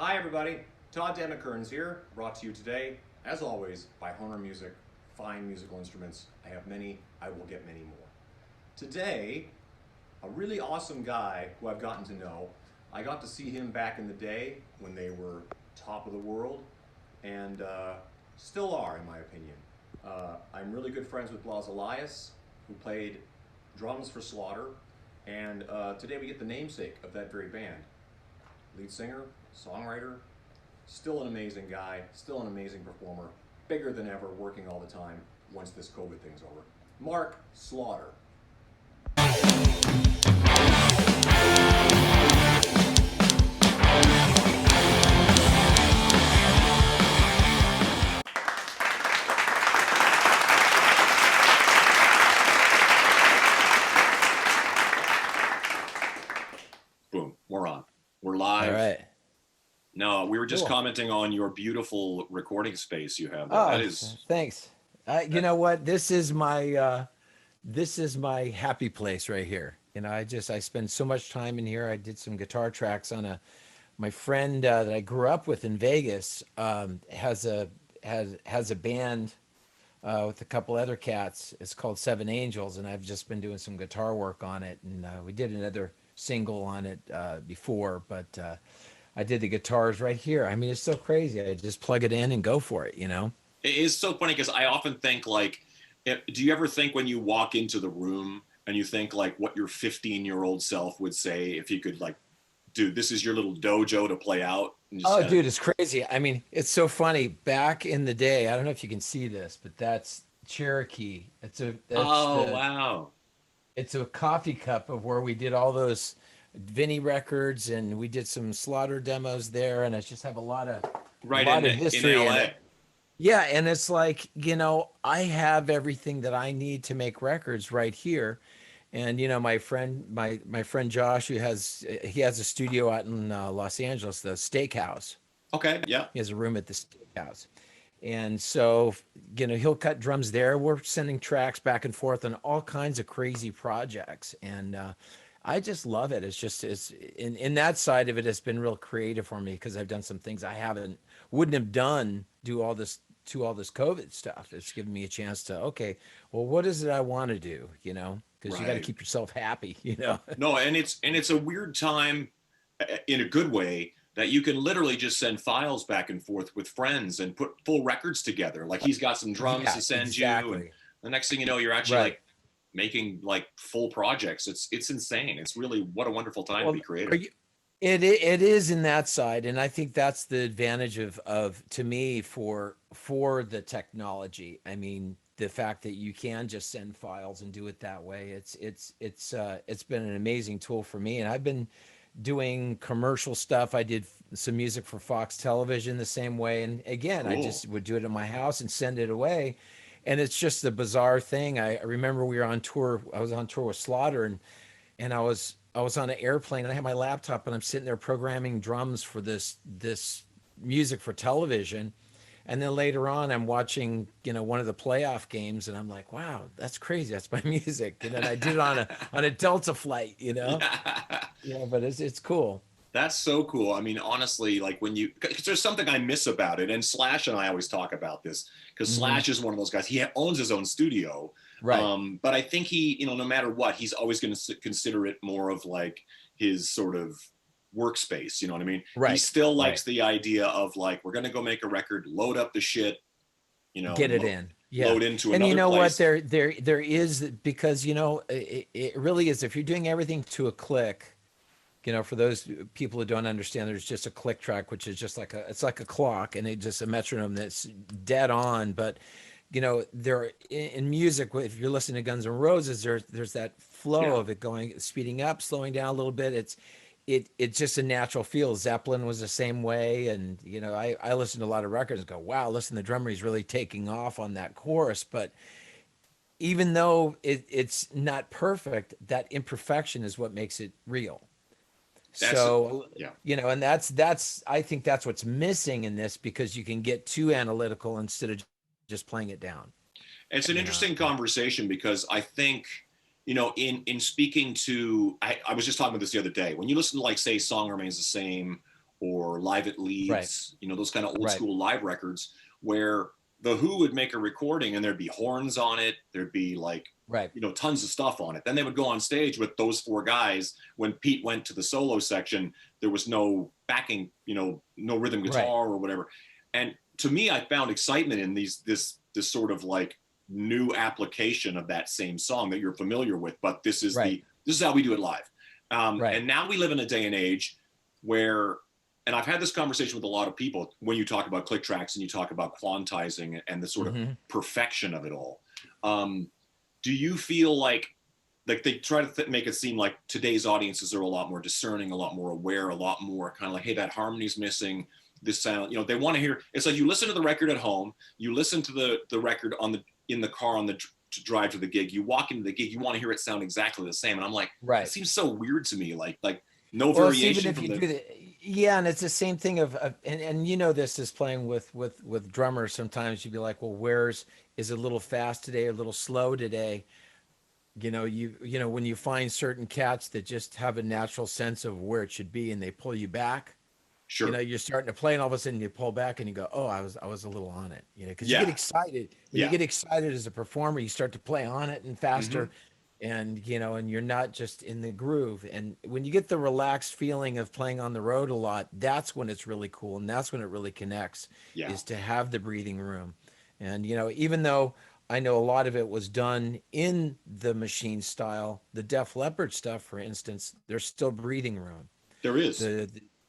Hi everybody, Todd Kerns here, brought to you today, as always, by Honer Music, fine musical instruments. I have many, I will get many more. Today, a really awesome guy who I've gotten to know. I got to see him back in the day when they were top of the world, and still are, in my opinion. I'm really good friends with Blas Elias, who played drums for Slaughter, and today we get the namesake of that very band. Lead singer, songwriter, still an amazing guy, still an amazing performer, bigger than ever, working all the time once this COVID thing's over. Mark Slaughter. Boom, we're on. We're All live. right. No, we were just Cool. commenting on your beautiful recording space you have there. Oh, That is, thanks. You know what? This is my happy place right here. I spend so much time in here. I did some guitar tracks on my friend that I grew up with in Vegas has a band with a couple other cats. It's called Seven Angels, and I've just been doing some guitar work on it. And we did another single on it before, but I did the guitars right here. I mean, it's so crazy. I just plug it in and go for it. it is so funny because I often think like, do you ever think when you walk into the room and you think like what your 15-year-old self would say if you could like, dude, this is your little dojo to play out? And just Oh, kind of, dude, it's crazy. I mean, it's so funny. Back in the day, I don't know if you can see this, but that's Cherokee. oh, wow. It's a coffee cup of where we did all those Vinnie records, and we did some Slaughter demos there, and I just have a Right lot of in history in LA. it. Yeah, and it's like, I have everything that I need to make records right here. And my friend Josh, he has a studio out in Los Angeles, the Steakhouse. Okay, yeah. He has a room at the Steakhouse. And so, he'll cut drums there. We're sending tracks back and forth on all kinds of crazy projects. And I just love it. It's in that side of it, it's been real creative for me because I've done some things I wouldn't have done all this COVID stuff. It's given me a chance to, okay, well, what is it I want to do? Because you got to Right. keep yourself happy. No, and it's a weird time in a good way that you can literally just send files back and forth with friends and put full records together. Like he's got some drums Yeah, to send you, and exactly. the next thing you know, you're actually Right. like making like full projects. It's insane. It's really what a wonderful time to Well, be are creative. you, it is in that side, and I think that's the advantage of to me for the technology. I mean, the fact that you can just send files and do it that way. It's been an amazing tool for me, and I've been doing commercial stuff. I did some music for Fox Television the same way, and again, I Cool. just would do it in my house and send it away. And it's just a bizarre thing. I remember we were on tour. I was on tour with Slaughter, and I was on an airplane and I had my laptop and I'm sitting there programming drums for this music for television. And then later on I'm watching, one of the playoff games and I'm like, wow, that's crazy. That's my music. And then I did it on a Delta flight. Yeah. Yeah, but it's cool. That's so cool. I mean, honestly, like when you, because there's something I miss about it, and Slash and I always talk about this because Hmm. Slash is one of those guys. He owns his own studio, Right. but I think he, no matter what, he's always going to consider it more of like his sort of workspace. You know what I mean? He Right. still likes Right. the idea of like we're going to go make a record, load up the shit, Get and it in. Yeah. load into And you another know what? place. There is, because it really is, if you're doing everything to a click. For those people who don't understand, there's just a click track, which is just it's like a clock, and it's just a metronome that's dead on. But there in music, if you're listening to Guns N' Roses, there's that flow Yeah. of it going, speeding up, slowing down a little bit. It's just a natural feel. Zeppelin was the same way, and I listen to a lot of records and go, wow, listen, the drummer is really taking off on that chorus. But even though it's not perfect, that imperfection is what makes it real. That's So, yeah. and that's I think that's what's missing in this, because you can get too analytical instead of just playing it down. It's an You know. interesting conversation because I think, in speaking to, I was just talking about this the other day. When you listen to like say Song Remains the Same or Live at Right. Leeds, you know, those kind of old Right. school live records where the Who would make a recording and there'd be horns on it. There'd be like, Right. you know, tons of stuff on it. Then they would go on stage with those four guys. When Pete went to the solo section, there was no backing, you know, no rhythm guitar Right. or whatever. And to me, I found excitement in this sort of like new application of that same song that you're familiar with, but this is Right. this is how we do it live. Right. And now we live in a day and age where, and I've had this conversation with a lot of people when you talk about click tracks and you talk about quantizing and the sort of perfection of it all. Do you feel like they try to make it seem like today's audiences are a lot more discerning, a lot more aware, a lot more kind of like, hey, that harmony's missing, this sound, you know, they want to hear. It's like you listen to the record at home, you listen to the record in the car to drive to the gig, you walk into the gig, you want to hear it sound exactly the same. And I'm like, Right. it seems so weird to me, like no Well, variation even if from you the. do the, yeah, and it's the same thing and you know this is playing with drummers. Sometimes you'd be like, well, is it a little fast today, a little slow today? You know, you know when you find certain cats that just have a natural sense of where it should be, and they pull you back. Sure. You know, you're starting to play, and all of a sudden you pull back, and you go, oh, I was a little on it. You know, because you get excited when you get excited as a performer, you start to play on it and faster. And you know, and you're not just in the groove. And when you get the relaxed feeling of playing on the road a lot, that's when it's really cool, and that's when it really connects, is to have the breathing room. And you know, even though I know a lot of it was done in the machine style, the Def Leppard stuff, for instance, there's still breathing room. There is.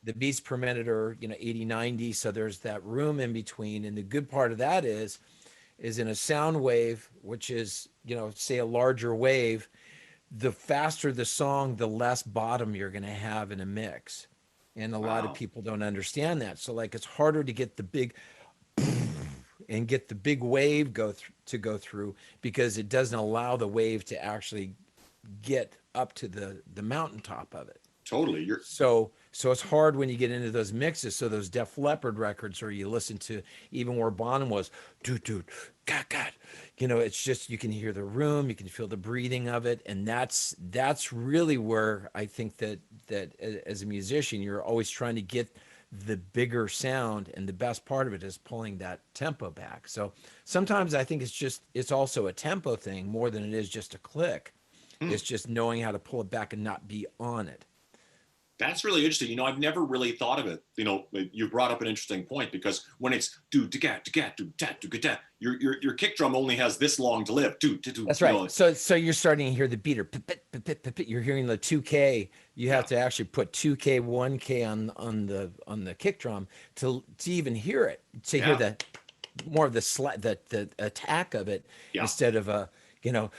The beats per minute are, you know, 80, 90, so there's that room in between. And the good part of that is in a sound wave, which is, you know, say a larger wave, the faster the song, the less bottom you're going to have in a mix. And a lot of people don't understand that. So like, it's harder to get the big and get the big wave go through because it doesn't allow the wave to actually get up to the mountaintop of it. Totally. So it's hard when you get into those mixes. So those Def Leppard records, or you listen to even where Bonham was, dude, God, you know, it's just, you can hear the room, you can feel the breathing of it, and that's really where I think that as a musician, you're always trying to get the bigger sound, and the best part of it is pulling that tempo back. So sometimes I think it's also a tempo thing more than it is just a click. It's just knowing how to pull it back and not be on it. That's really interesting. You know, I've never really thought of it. You know, you brought up an interesting point, because when it's your kick drum only has this long to live. That's right. So you're starting to hear the beater. You're hearing the 2K. You have to actually put 2K, 1K on the kick drum to even hear it. To hear the more of the attack of it instead of a, you know,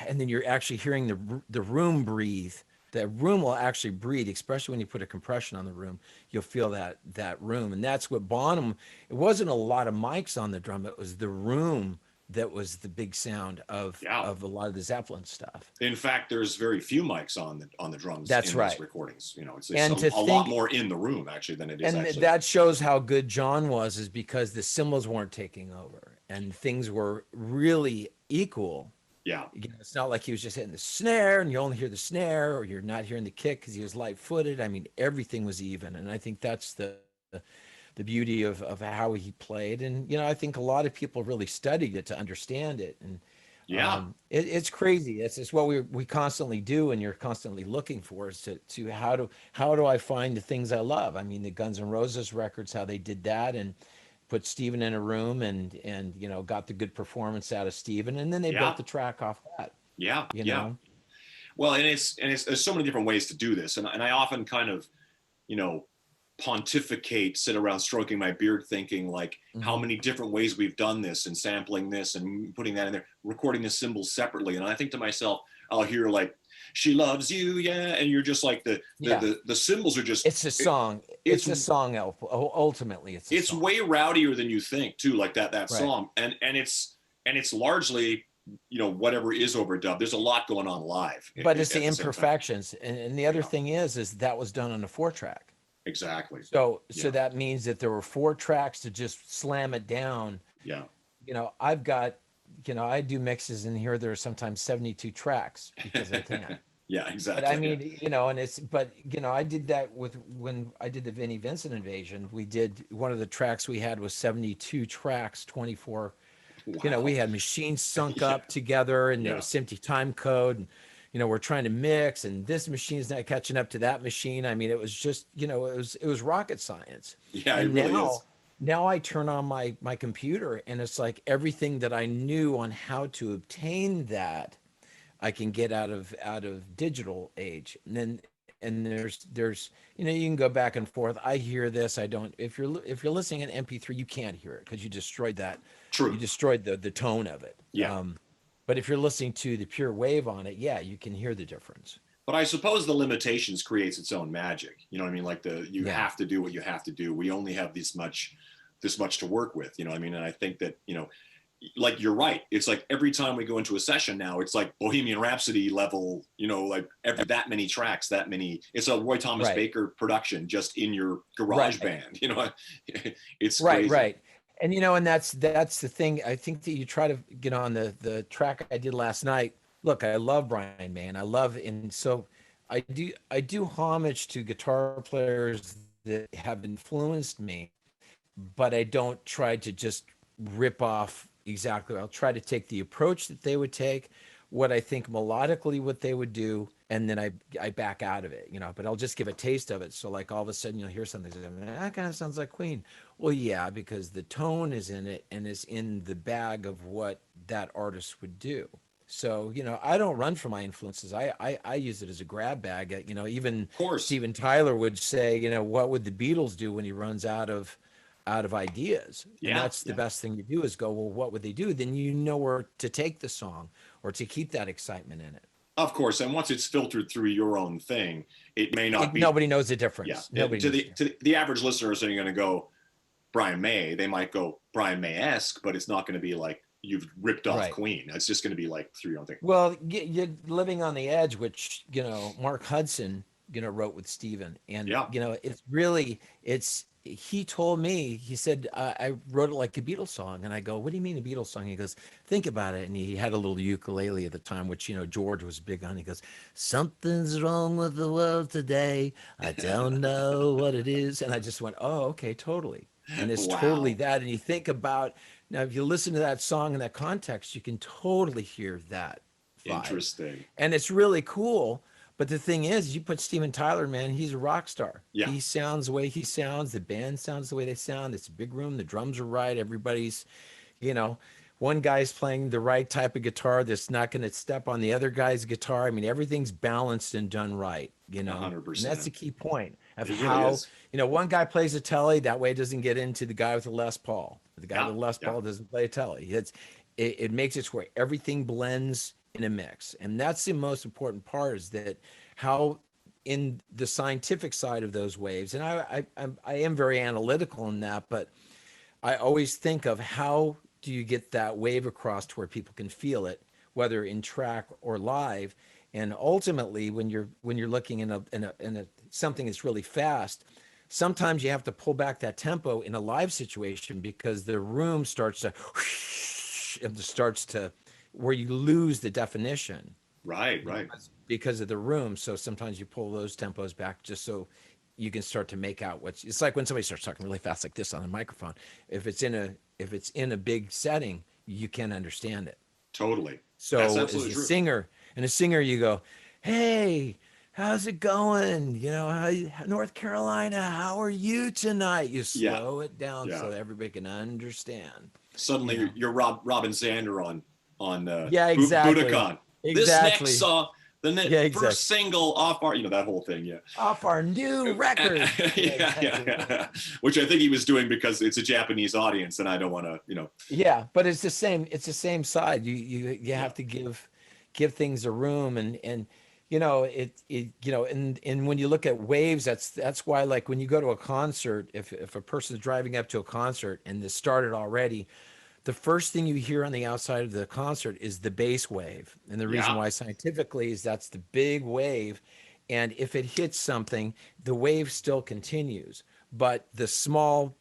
and then you're actually hearing the room breathe. The room will actually breathe, especially when you put a compression on the room. You'll feel that room, and that's what Bonham. It wasn't a lot of mics on the drum; it was the room that was the big sound of a lot of the Zeppelin stuff. In fact, there's very few mics on the drums. That's in right. These recordings, you know, it's a lot more in the room actually than it is. And actually. That shows how good John was, is because the cymbals weren't taking over and things were really equal. Yeah. You know, it's not like he was just hitting the snare and you only hear the snare, or you're not hearing the kick because he was light-footed. I mean, everything was even, and I think that's the beauty of how he played. And you know, I think a lot of people really studied it to understand it. And it's crazy. It's what we constantly do, and you're constantly looking for, is to how do I find the things I love. I mean, the Guns N' Roses records, how they did that, and put Steven in a room and you know, got the good performance out of Steven, and then they built the track off that. You know? Well, and it's there's so many different ways to do this, and I often kind of, you know, pontificate, sit around stroking my beard, thinking like how many different ways we've done this, and sampling this and putting that in there, recording the cymbals separately. And I think to myself, I'll hear like, "She loves you," and you're just like the cymbals are just. It's a song. It's a song. Ultimately, it's song. Way rowdier than you think too, like that song, and it's largely, you know, whatever is overdubbed. There's a lot going on live, but it's the imperfections. And the other thing is that was done on a 4-track. Exactly. So that means that there were 4 tracks to just slam it down. Yeah. You know, I've got, you know, I do mixes in here. There are sometimes 72 tracks because I can. Yeah, But I exactly. Yeah. mean, I did that when I did the Vinnie Vincent Invasion. We did one of the tracks we had was 72 tracks, 24. We Wow. had machines sunk Yeah. up together and it Yeah. was empty time code. And, we're trying to mix and this machine's not catching up to that machine. I mean, it was just, it was rocket science. Yeah, it And really is. now I turn on my computer and it's like everything that I knew on how to obtain that I can get out of digital age. And there's you can go back and forth. I hear this. I don't. If you're listening in MP3, you can't hear it because you destroyed that. You True. destroyed the tone of it. Yeah. But if you're listening to the pure wave on it, yeah, you can hear the difference. But I suppose the limitations creates its own magic. You know what I mean? Like you Yeah. have to do what you have to do. We only have this much to work with. You know what I mean? And I think that, like you're right. It's like every time we go into a session now, it's like Bohemian Rhapsody level, like that many tracks, that many. It's a Roy Thomas Right. Baker production just in your garage Right. band. It's Right, crazy. right. And that's the thing. I think that you try to on the track I did last night. Look, I love Brian May, and and so I do homage to guitar players that have influenced me, but I don't try to just rip off exactly. I'll try to take the approach that they would take, what I think melodically what they would do, and then I back out of it, but I'll just give a taste of it. So like all of a sudden you'll hear something that kind of sounds like Queen. Well, yeah, because the tone is in it and is in the bag of what that artist would do. So, I don't run from my influences. I use it as a grab bag. Even Of course. Steven Tyler would say, what would the Beatles do when he runs out of ideas? And Yeah. that's the best thing to do is go, well, what would they do? Then you know where to take the song or to keep that excitement in it. Of course. And once it's filtered through your own thing, it may not be. Nobody knows the difference. Yeah. Nobody To knows the average listener, so you're going to go Brian May. They might go Brian May-esque, but it's not going to be like you've ripped off Right. Queen. It's just going to be like through your own thing. Well, you're living on the edge, which Mark Hudson wrote with Steven, and Yeah. it's really he told me, he said, I wrote it like a Beatles song. And I go, what do you mean a Beatles song? He goes, think about it. And he had a little ukulele at the time, which, George was big on. He goes, something's wrong with the world today. I don't know what it is. And I just went, oh, okay, totally. And it's Wow. totally that. And you think about, now, if you listen to that song in that context, you can totally hear that vibe. Interesting. And it's really cool. But the thing is, you put Steven Tyler, man, he's a rock star. Yeah. He sounds the way he sounds. The band sounds the way they sound. It's a big room. The drums are right. Everybody's, one guy's playing the right type of guitar that's not going to step on the other guy's guitar. I mean, everything's balanced and done right, 100%. And that's the key point of It really how, is. one guy plays a telly. That way it doesn't get into the guy with the Les Paul. The guy Yeah, with the Les yeah. Paul doesn't play a telly. It makes it where everything blends in a mix. And that's the most important part, is that how in the scientific side of those waves, and I am very analytical in that, but I always think of how do you get that wave across to where people can feel it, whether in track or live. And ultimately, when you're looking in a something that's really fast, sometimes you have to pull back that tempo in a live situation because the room starts to where you lose the definition. Right. Right. Because of the room. So sometimes you pull those tempos back just so you can start to make out it's like when somebody starts talking really fast like this on a microphone. If it's in a big setting, you can't understand it. Totally. So That's as absolutely a true. singer, you go, hey, how's it going? North Carolina, how are you tonight? You slow it down so everybody can understand. Suddenly you're Robin Zander on exactly. Budokan. Exactly. This next song, exactly. First single off our, that whole thing, off our new record. yeah. Which I think he was doing because it's a Japanese audience, and I don't want to, Yeah, but it's the same. It's the same side. You have to give things a room, and and when you look at waves, that's why, like, when you go to a concert, if a person's driving up to a concert and this started already, the first thing you hear on the outside of the concert is the bass wave. And the reason why scientifically is that's the big wave. And if it hits something, the wave still continues. But a small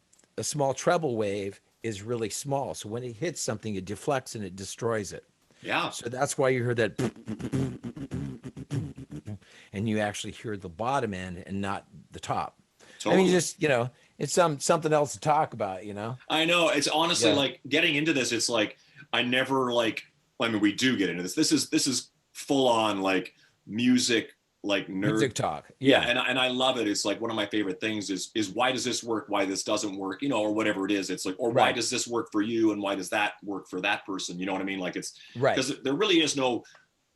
treble wave is really small. So when it hits something, it deflects and it destroys it. Yeah. So that's why you heard that, and you actually hear the bottom end and not the top. I mean, Totally. just, it's something else to talk about. I know. It's honestly Yeah. like getting into this. It's like I never like. I mean, we do get into this. This is full on like music, like nerd. Music talk. Yeah, Yeah. and I love it. It's like one of my favorite things is why does this work? Why this doesn't work? Or whatever it is. It's like, or why Right. does this work for you? And why does that work for that person? You know what I mean? Like it's Right. because there really is no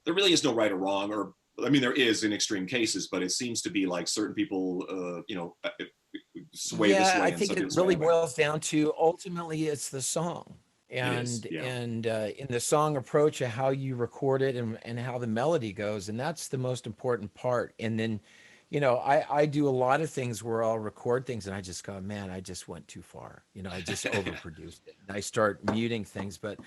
right or wrong. Or I mean, there is in extreme cases, but it seems to be like certain people, sway this Yeah, way, I and think some people it sway really that way. boils down to ultimately it's the song It is, and yeah. in the song approach of how you record it and how the melody goes, and that's the most important part. And then, I do a lot of things where I'll record things and I just go, man, I just went too far. I just overproduced it. And I start muting things, but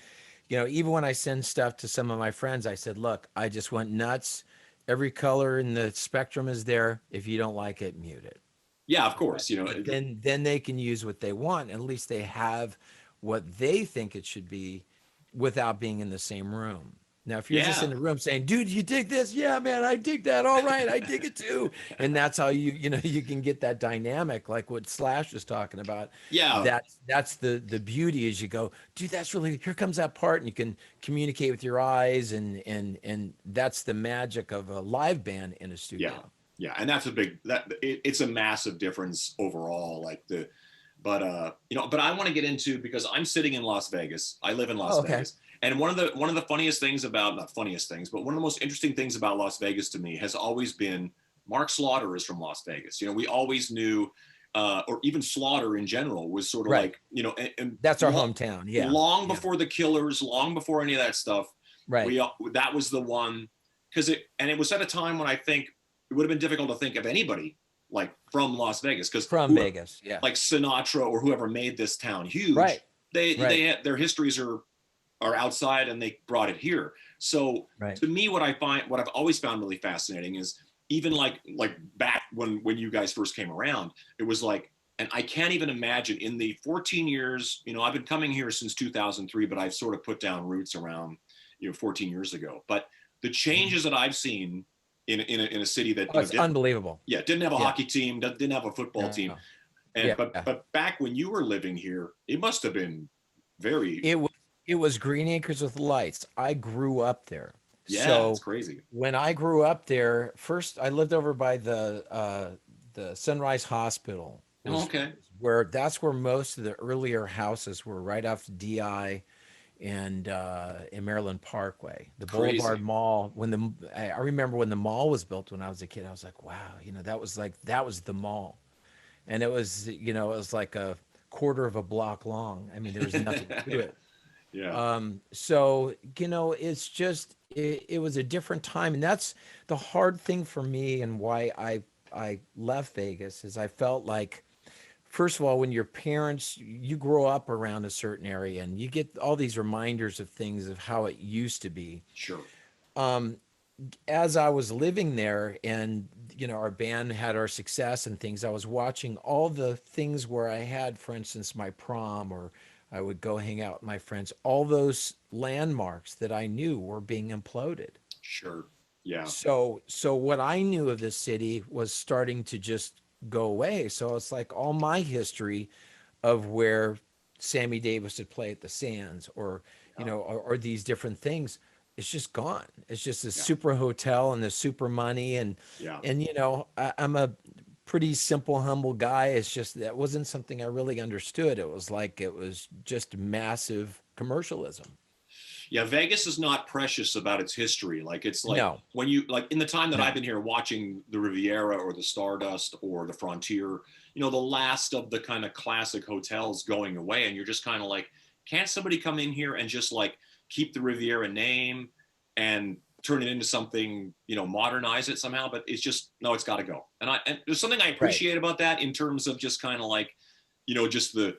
even when I send stuff to some of my friends, I said, look, I just went nuts. Every color in the spectrum is there. If you don't like it, mute it. Yeah, of course. But then they can use what they want. At least they have what they think it should be without being in the same room. Now, if you're just in Yeah. the room saying, dude, you dig this? Yeah, man, I dig that. All right, I dig it too. And that's how you can get that dynamic, like what Slash was talking about. Yeah. That's the beauty is you go, dude, that's really, here comes that part, and you can communicate with your eyes, and that's the magic of a live band in a studio. Yeah. Yeah. And that's it's a massive difference overall. But I want to get into, because I'm sitting in Las Vegas. I live in Las Vegas. And one of the funniest things about, not funniest things, but one of the most interesting things about Las Vegas to me has always been Mark Slaughter is from Las Vegas. We always knew, or even Slaughter in general was sort of Right. like, and That's our hometown. Yeah. long Yeah. before the Killers, long before any of that stuff. Right. That was the one, it was at a time when I think it would have been difficult to think of anybody like from Las Vegas, because Vegas, yeah, like Sinatra or whoever made this town huge. Right. They their histories are outside, and they brought it here. So right. To me, what I've always found really fascinating is even like back when you guys first came around, it was like, and I can't even imagine in the 14 years, I've been coming here since 2003, but I've sort of put down roots around, 14 years ago. But the changes that I've seen in a city that it's unbelievable. Yeah, didn't have a hockey team, didn't have a football team, and but back when you were living here, it must have been very. It was Green Acres with lights. I grew up there. Yeah, so it's crazy. When I grew up there, first I lived over by the Sunrise Hospital. That's where most of the earlier houses were, right off DI and in Maryland Parkway, the Crazy. Boulevard Mall. I remember when the mall was built when I was a kid, I was like, wow, that was the mall, and it was like a quarter of a block long. I mean, there was nothing to it. Yeah. So it's just it was a different time, and that's the hard thing for me, and why I left Vegas is I felt like, first of all, when your parents, you grow up around a certain area and you get all these reminders of things of how it used to be. Sure. As I was living there and, our band had our success and things, I was watching all the things where I had, for instance, my prom, or I would go hang out with my friends. All those landmarks that I knew were being imploded. Sure. Yeah. So what I knew of this city was starting to just go away. So it's like all my history of where Sammy Davis would play at the Sands, or or these different things, it's just gone. It's just a super hotel and the super money, and I'm a pretty simple, humble guy. It's just that wasn't something I really understood. It was just massive commercialism. Yeah, Vegas is not precious about its history. Like it's like when you like in the time that I've been here watching the Riviera or the Stardust or the Frontier, the last of the kind of classic hotels going away, and you're just kind of like, can't somebody come in here and just like keep the Riviera name and turn it into something, modernize it somehow? But it's just, no, it's got to go. And there's something I appreciate about that in terms of just kind of like, just the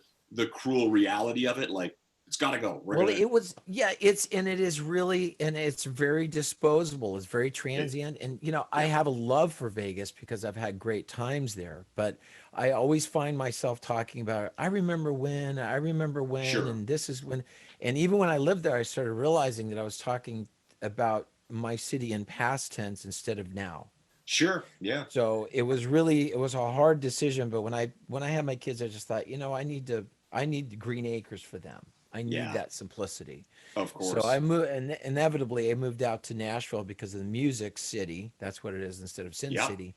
cruel reality of it. Like, It's got to go. We're Well, gonna. it was, yeah, it is really, and it's very disposable. It's very It, transient. And, I yeah, have a love for Vegas because I've had great times there. But I always find myself talking about, I remember when, sure, and this is when. And even when I lived there, I started realizing that I was talking about my city in past tense instead of now. sure, yeah, So it was a hard decision. But when I had my kids, I just thought, I need green acres for them. I need yeah, that simplicity. of So I course. moved, and inevitably I moved out to Nashville because of the Music City. That's what it is instead of Sin Yeah. City.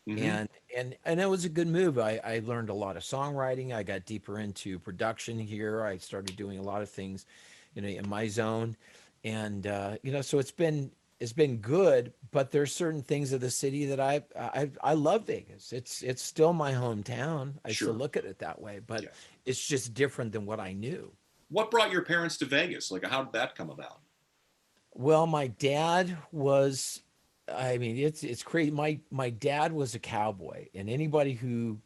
Hmm. And it was a good move. I learned a lot of songwriting. I got deeper into production here. I started doing a lot of things, in my zone. And so it's been good, but there's certain things of the city that I love Vegas. It's still my hometown. I still Sure. look at it that way, but Yeah. it's just different than what I knew. What brought your parents to Vegas? Like, how did that come about? Well, my dad was, I mean, it's crazy. My dad was a cowboy, and anybody who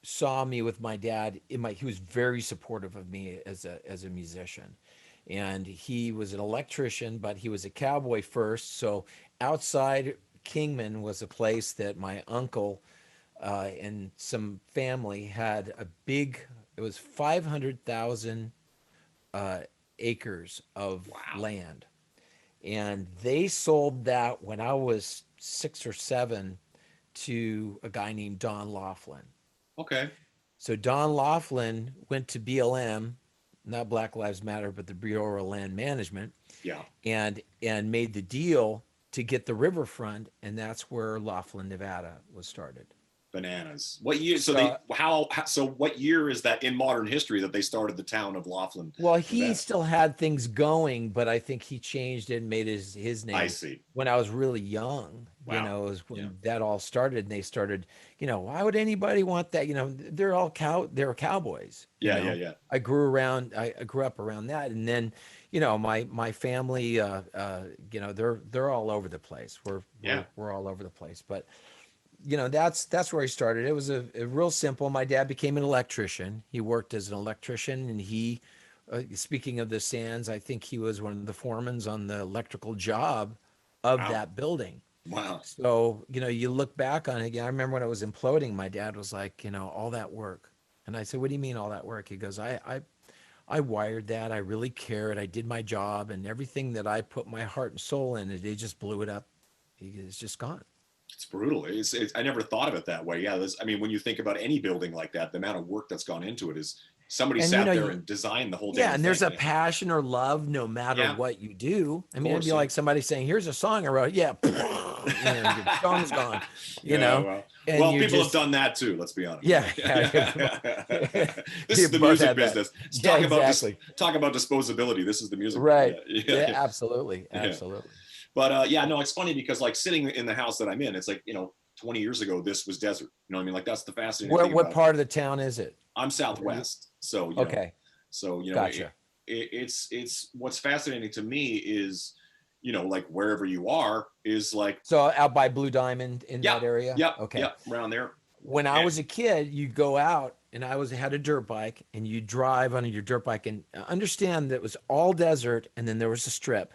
saw me with my dad, he was very supportive of me as a musician. And he was an electrician, but he was a cowboy first. So outside Kingman was a place that my uncle and some family had a big, it was 500,000 uh, acres of Wow. land, and they sold that when I was 6 or 7 to a guy named Don Laughlin. Okay. So Don Laughlin went to BLM, not Black Lives Matter, but the Bureau of Land Management, Yeah. and made the deal to get the riverfront, and that's where Laughlin, Nevada, was started. Bananas. What year? So So, they how so what year is that in modern history that they started the town of Laughlin, well, he Nevada? still had things going, but I think he changed it and made his I name see. when I was really young. Wow. Is Yeah. when that all started, and they started. Why would anybody want that? They're cowboys. Yeah. Yeah. Yeah. I grew up around that, and then, my family, they're all over the place. We're Yeah. we're we're all over the place, but that's where I started. It was a real simple. My dad became an electrician. He worked as an electrician, and speaking of the Sands, I think he was one of the foremans on the electrical job of Wow. that building. Wow. So, you look back on it again. I remember when it was imploding, my dad was like, all that work. And I said, what do you mean all that work? He goes, I wired that. I really cared. I did my job, and everything that I put my heart and soul in, they just blew it up. It's just gone. It's brutal. I never thought of it that way. Yeah. I mean, when you think about any building like that, the amount of work that's gone into it is somebody And sat there and designed the whole yeah, damn and thing. there's a Yeah. passion or love no matter Yeah. what you do. I Of mean, it'd course. be Yeah. like somebody saying, "Here's a song I wrote." Yeah, your song's gone. You Yeah. know, Well. and Well, you people have just done that too. Let's be honest. yeah, yeah, This you is the both music had that. business. Let's Yeah, talk about exactly. talk about disposability. This is the music. Right. Yeah. Yeah. Yeah, Yeah. absolutely, Yeah. absolutely. But yeah, no, it's funny because like sitting in the house that I'm in, it's like 20 years ago, this was desert. You know what I mean? Like that's the fascinating Where thing what about. part of the town is it? I'm Where you? Southwest, so Okay, gotcha. it's what's fascinating to me is like wherever you are is like So out by Blue Diamond in yeah, that area. yep, Okay. yep, around there. When I Yeah, was a kid, you'd go out, and I had a dirt bike, and you drive on your dirt bike, and understand that it was all desert, and then there was a strip.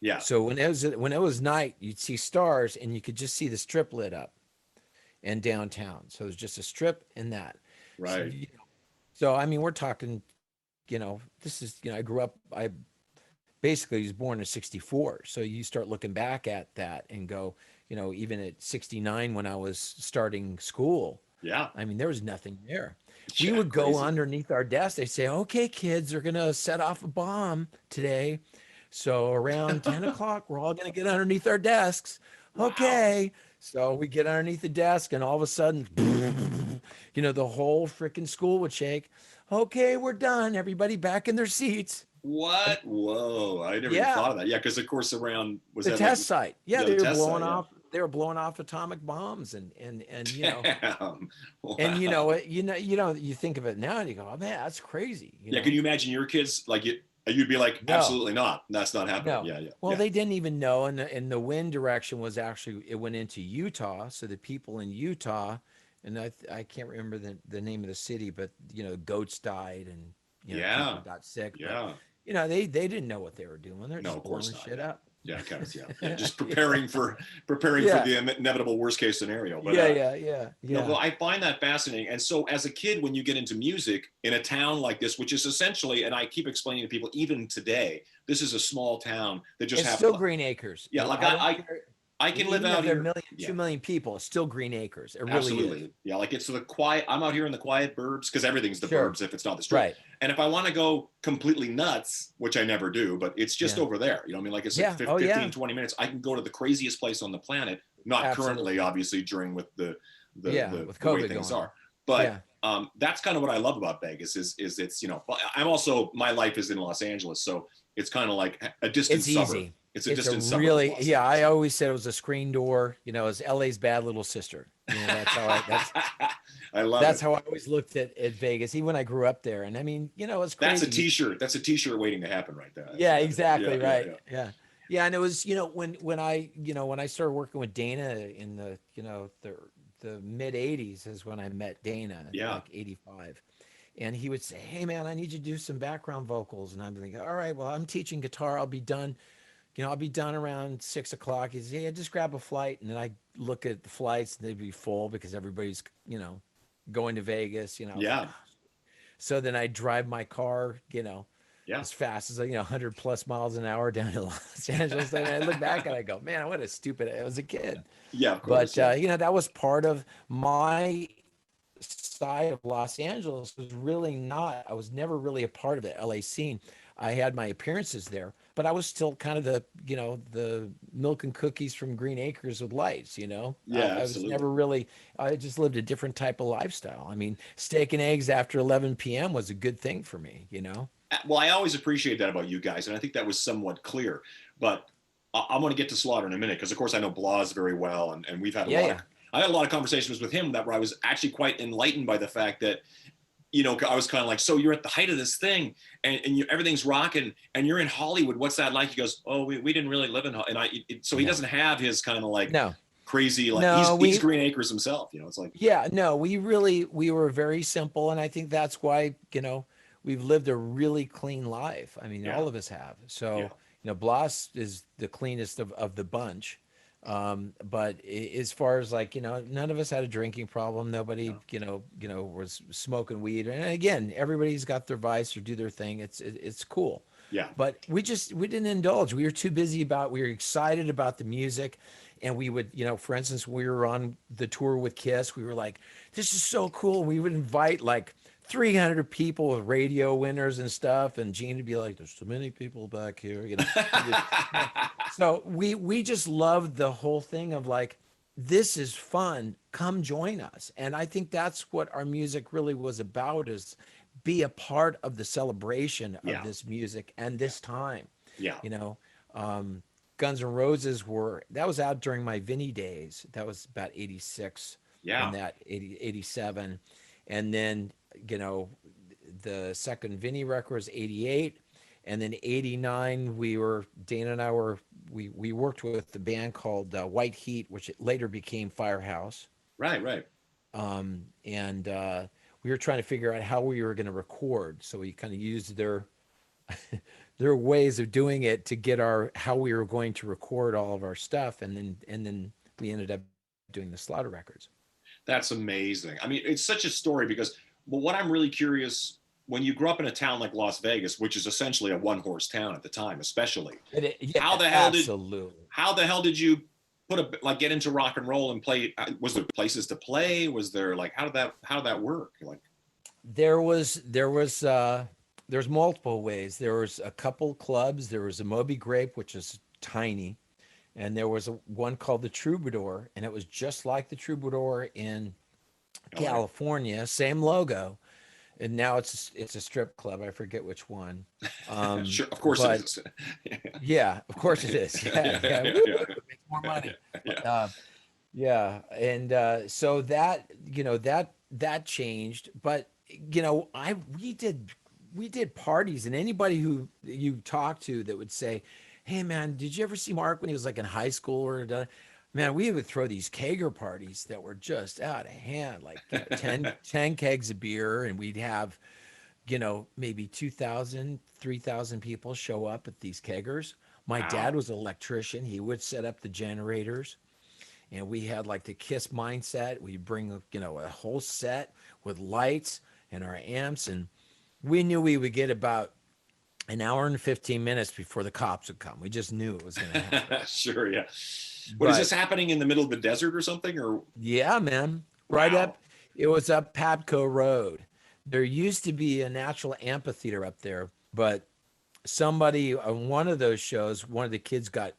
yeah, So when it was night, you'd see stars, and you could just see the strip lit up in downtown. So there's just a strip and that. So, right. I mean, we're talking, this is, I grew up, I basically was born in 64. So you start looking back at that and go, even at 69 when I was starting school, Yeah, I mean, there was nothing there. We yeah, would go crazy. underneath our desk. They say, okay, kids, they're going to set off a bomb today. So around 10 o'clock, we're all going to get underneath our desks. Wow. Okay. So we get underneath the desk, and all of a sudden, the whole freaking school would shake. Okay, we're done. Everybody back in their seats. And What? Whoa! I never even yeah, thought of that. Yeah, because of course around was the that like test site. Yeah, the they were test blowing site? Yeah. off. They were blowing off atomic bombs, and Damn. and Wow. you think of it now, and you go, oh man, that's crazy. Yeah. Can you imagine your kids like it? You'd be like, No, absolutely not. That's not happening. no. Yeah, yeah, Well, yeah. they didn't even know, and the wind direction was actually, it went into Utah. So the people in Utah, and I can't remember the name of the city, but goats died, and You know, people Yeah. got sick, but Yeah. you know, they didn't know what they were doing. They're No, just of course blowing not. shit Yeah. up. Yeah, kind of, yeah, yeah. Just Yeah. preparing for Yeah. the inevitable worst case scenario. But Yeah. Yeah. Yeah. no, Yeah. well, I find that fascinating. And so, as a kid, when you get into music in a town like this, which is essentially, and I keep explaining to people, even today, this is a small town that just It's happens. still Green Acres. Yeah, like I don't care. I can live Even if out there are a here. million, Yeah, 2 million people, it's still Green Acres. It really is. absolutely. Yeah, like it's the quiet. I'm out here in the quiet burbs because everything's the Sure. burbs if it's not the street. Right. And if I want to go completely nuts, which I never do, but it's just Yeah. over there. You know what I mean? Like it's like Yeah. Oh, 15, yeah. 20 minutes. I can go to the craziest place on the planet. Not Absolutely. currently, obviously, during with the With the way COVID things going are. But Yeah. that's kind of what I love about Vegas is it's, you know, I'm also, my life is in Los Angeles. So it's kind of like a distant It's suburb. easy. It's a It's a distant suburb of really, Los yeah. I Angeles. always said it was a screen door. You know, it's LA's bad little sister. You know, I love that's it. how I always looked at Vegas, even when I grew up there. And I mean, you know, it's That's a crazy. t-shirt. That's a t-shirt waiting to happen right there. Yeah, Yeah, exactly. yeah, Right. yeah. Yeah. Yeah. And it was, you know, when I, you know, when I started working with Dana in the, you know, the mid 80s is when I met Dana, Yeah. like 85. And he would say, "Hey man, I need you to do some background vocals." And I'm like, "All right, well, I'm teaching guitar. I'll be done. You know, I'll be done around 6 o'clock." He says, "Yeah, just grab a flight." And then I look at the flights and they'd be full because everybody's, you know, going to Vegas. You know, I was like, Yeah. "Oh." So then I drive my car, you know, Yeah. as fast as, you know, 100 plus miles an hour down to Los Angeles. And I look back and I go, man, what a stupid, I was a kid. Yeah, of course. But, Yeah. you know, that was part of my side of Los Angeles was really not, I was never really a part of the LA scene. I had my appearances there, but I was still kind of the, you know, the milk and cookies from Green Acres with lights, you know. Yeah, I was absolutely. never really, I just lived a different type of lifestyle. I mean, steak and eggs after 11 p.m. was a good thing for me, you know. Well, I always appreciate that about you guys, and I think that was somewhat clear. But I want to get to Slaughter in a minute because, of course, I know Blas very well, and we've had a Yeah, lot. yeah. I had a lot of conversations with him that where I was actually quite enlightened by the fact that, you know, I was kind of like, so you're at the height of this thing, and everything's rocking, and you're in Hollywood. What's that like? He goes, oh, we didn't really live in Hollywood. And so he No. doesn't have his kind of like No. crazy, like No, he's Green Acres himself. You know, it's like, Yeah, no, we were very simple, and I think that's why, you know, we've lived a really clean life. I mean, Yeah. all of us have. So, Yeah. you know, Blas is the cleanest of the bunch. But as far as like, you know, none of us had a drinking problem. Nobody, No. you know, was smoking weed. And again, everybody's got their vice or do their thing. It's cool. Yeah. But we didn't indulge. We were too busy we were excited about the music. And we would, you know, for instance, we were on the tour with Kiss. We were like, this is so cool. We would invite like 300 people with radio winners and stuff. And Gene would be like, there's so many people back here, you know. So we just loved the whole thing of like, this is fun. Come join us. And I think that's what our music really was about, is be a part of the celebration of Yeah. this music and this time. Yeah. You know, Guns N' Roses that was out during my Vinnie days. That was about 86 Yeah. and that 87. And then, you know, the second Vinnie record was 88. And then 89, Dana and I we worked with the band called White Heat, which it later became Firehouse. Right. Right. And we were trying to figure out how we were going to record. So we kind of used their ways of doing it to get how we were going to record all of our stuff. And then we ended up doing the Slaughter records. That's amazing. I mean, it's such a story because, well, what I'm really curious, when you grew up in a town like Las Vegas, which is essentially a one-horse town at the time, especially, Yeah, how the hell did you get into rock and roll and play? Was there places to play? Was there like, how did that work? Like, there's multiple ways. There was a couple clubs. There was a Moby Grape, which is tiny. And there was one called the Troubadour, and it was just like the Troubadour in California, same logo. And now it's a strip club. I forget which one. sure, of course it is. Yeah, of course it is. Yeah. Make more money. Yeah. And so that, you know, that changed. But you know, we did parties, and anybody who you talk to that would say, hey man, did you ever see Mark when he was like in high school or man, we would throw these kegger parties that were just out of hand, like, you know, 10 kegs of beer, and we'd have, maybe 2,000, 3,000 people show up at these keggers. My dad Wow. was an electrician. He would set up the generators, and we had like the KISS mindset. We bring, a whole set with lights and our amps, and we knew we would get about an hour and 15 minutes before the cops would come. We just knew it was going to happen. Sure, yeah. What is this But happening in the middle of the desert or something? Or yeah, man, right wow. up, it was up Pabco Road. There used to be a natural amphitheater up there, but somebody on one of those shows, one of the kids got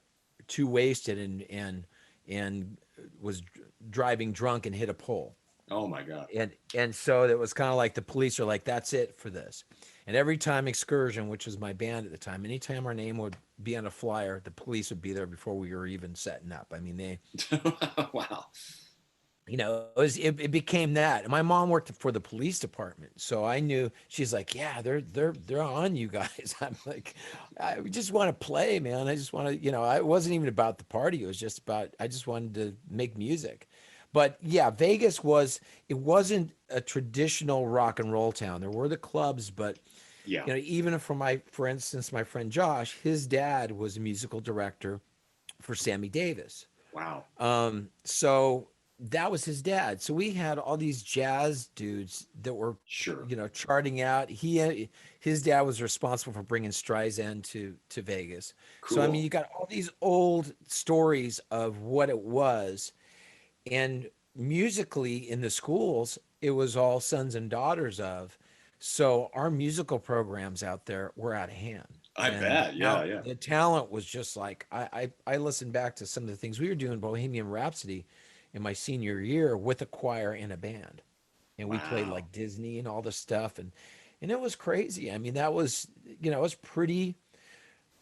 too wasted and was driving drunk and hit a pole. Oh my God. And so it was kind of like the police are like, that's it for this. And every time Excursion, which was my band at the time, anytime our name would be on a flyer, the police would be there before we were even setting up. I mean, they, Wow. it became that. And my mom worked for the police department, so I knew. She's like, yeah, they're on you guys. I'm like, I just want to play, man. I just want to, it wasn't even about the party. It was just about, I just wanted to make music. But yeah, Vegas it wasn't a traditional rock and roll town. There were the clubs, but Yeah. even for instance, my friend Josh, his dad was a musical director for Sammy Davis. Wow. So that was his dad. So we had all these jazz dudes that were, Sure. charting out. His dad was responsible for bringing Streisand to Vegas. So I mean, Cool. you got all these old stories of what it was, and musically in the schools, it was all sons and daughters of. So our musical programs out there were out of hand. I And bet. Yeah, yeah. the talent was just like I listened back to some of the things we were doing Bohemian Rhapsody in my senior year with a choir and a band. And we played Wow. like Disney and all this stuff, and it was crazy. I mean, that was, it was pretty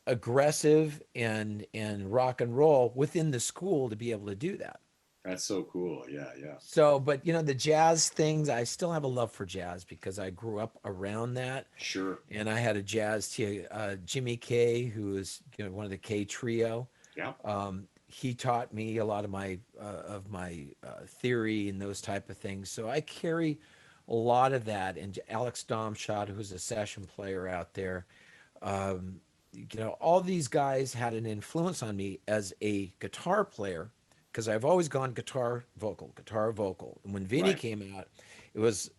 aggressive and rock and roll within the school to be able to do that. That's so cool. Yeah, yeah. So, but the jazz things, I still have a love for jazz because I grew up around that, Sure. and I had a Jimmy K, who is one of the K trio. Yeah. He taught me a lot of my theory and those type of things. So I carry a lot of that. And Alex Domshot, who's a session player out there, all these guys had an influence on me as a guitar player because I've always gone guitar, vocal. And when Vinny Right. came out, it was,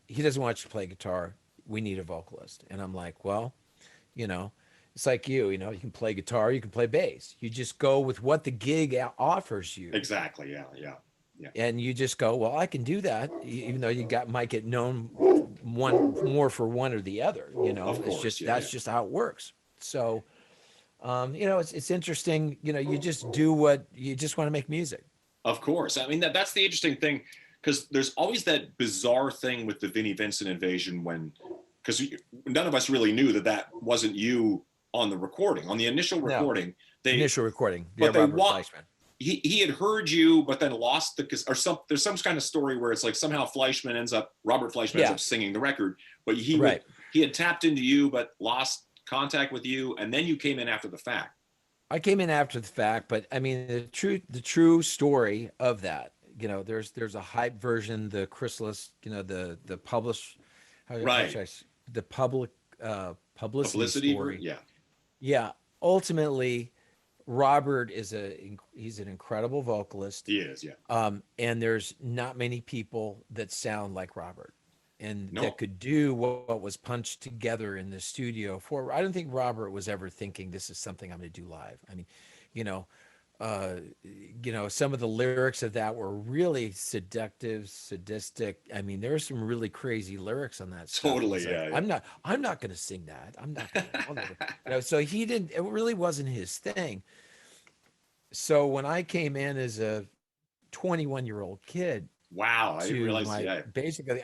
he doesn't want you to play guitar. We need a vocalist. And I'm like, well, you know, it's like you can play guitar, you can play bass. You just go with what the gig offers you. Exactly. Yeah, yeah. Yeah. And you just go, well, I can do that, even though might get known one more for one or the other. Of It's course. just, Yeah, that's yeah. just how it works. So, it's interesting. You just do what you just want to make music. Of course. I mean, that's the interesting thing, because there's always that bizarre thing with the Vinnie Vincent Invasion because none of us really knew that wasn't you on the recording, on the initial No. recording. Initial recording. But Yeah, they Robert wa- Fleischman. he had heard you, but then lost there's some kind of story where it's like somehow Robert Fleischman ends Yeah. up singing the record, but Right. he had tapped into you, but lost contact with you. And then you came in after the fact. I came in after the fact, but I mean the true story of that. There's a hype version, the chrysalis, the publish, how Right. should the public publicity story. Yeah. Yeah. Ultimately, Robert he's an incredible vocalist. He is. Yeah. And there's not many people that sound like Robert and No. that could do what was punched together in the studio I don't think Robert was ever thinking this is something I'm going to do live. I mean, some of the lyrics of that were really seductive, sadistic. I mean, there are some really crazy lyrics on that stuff. Totally. He's Yeah, like, yeah. I'm not going to sing that. I'm not going to, so he didn't, it really wasn't his thing. So when I came in as a 21-year-old kid Wow. I didn't realize. Yeah. basically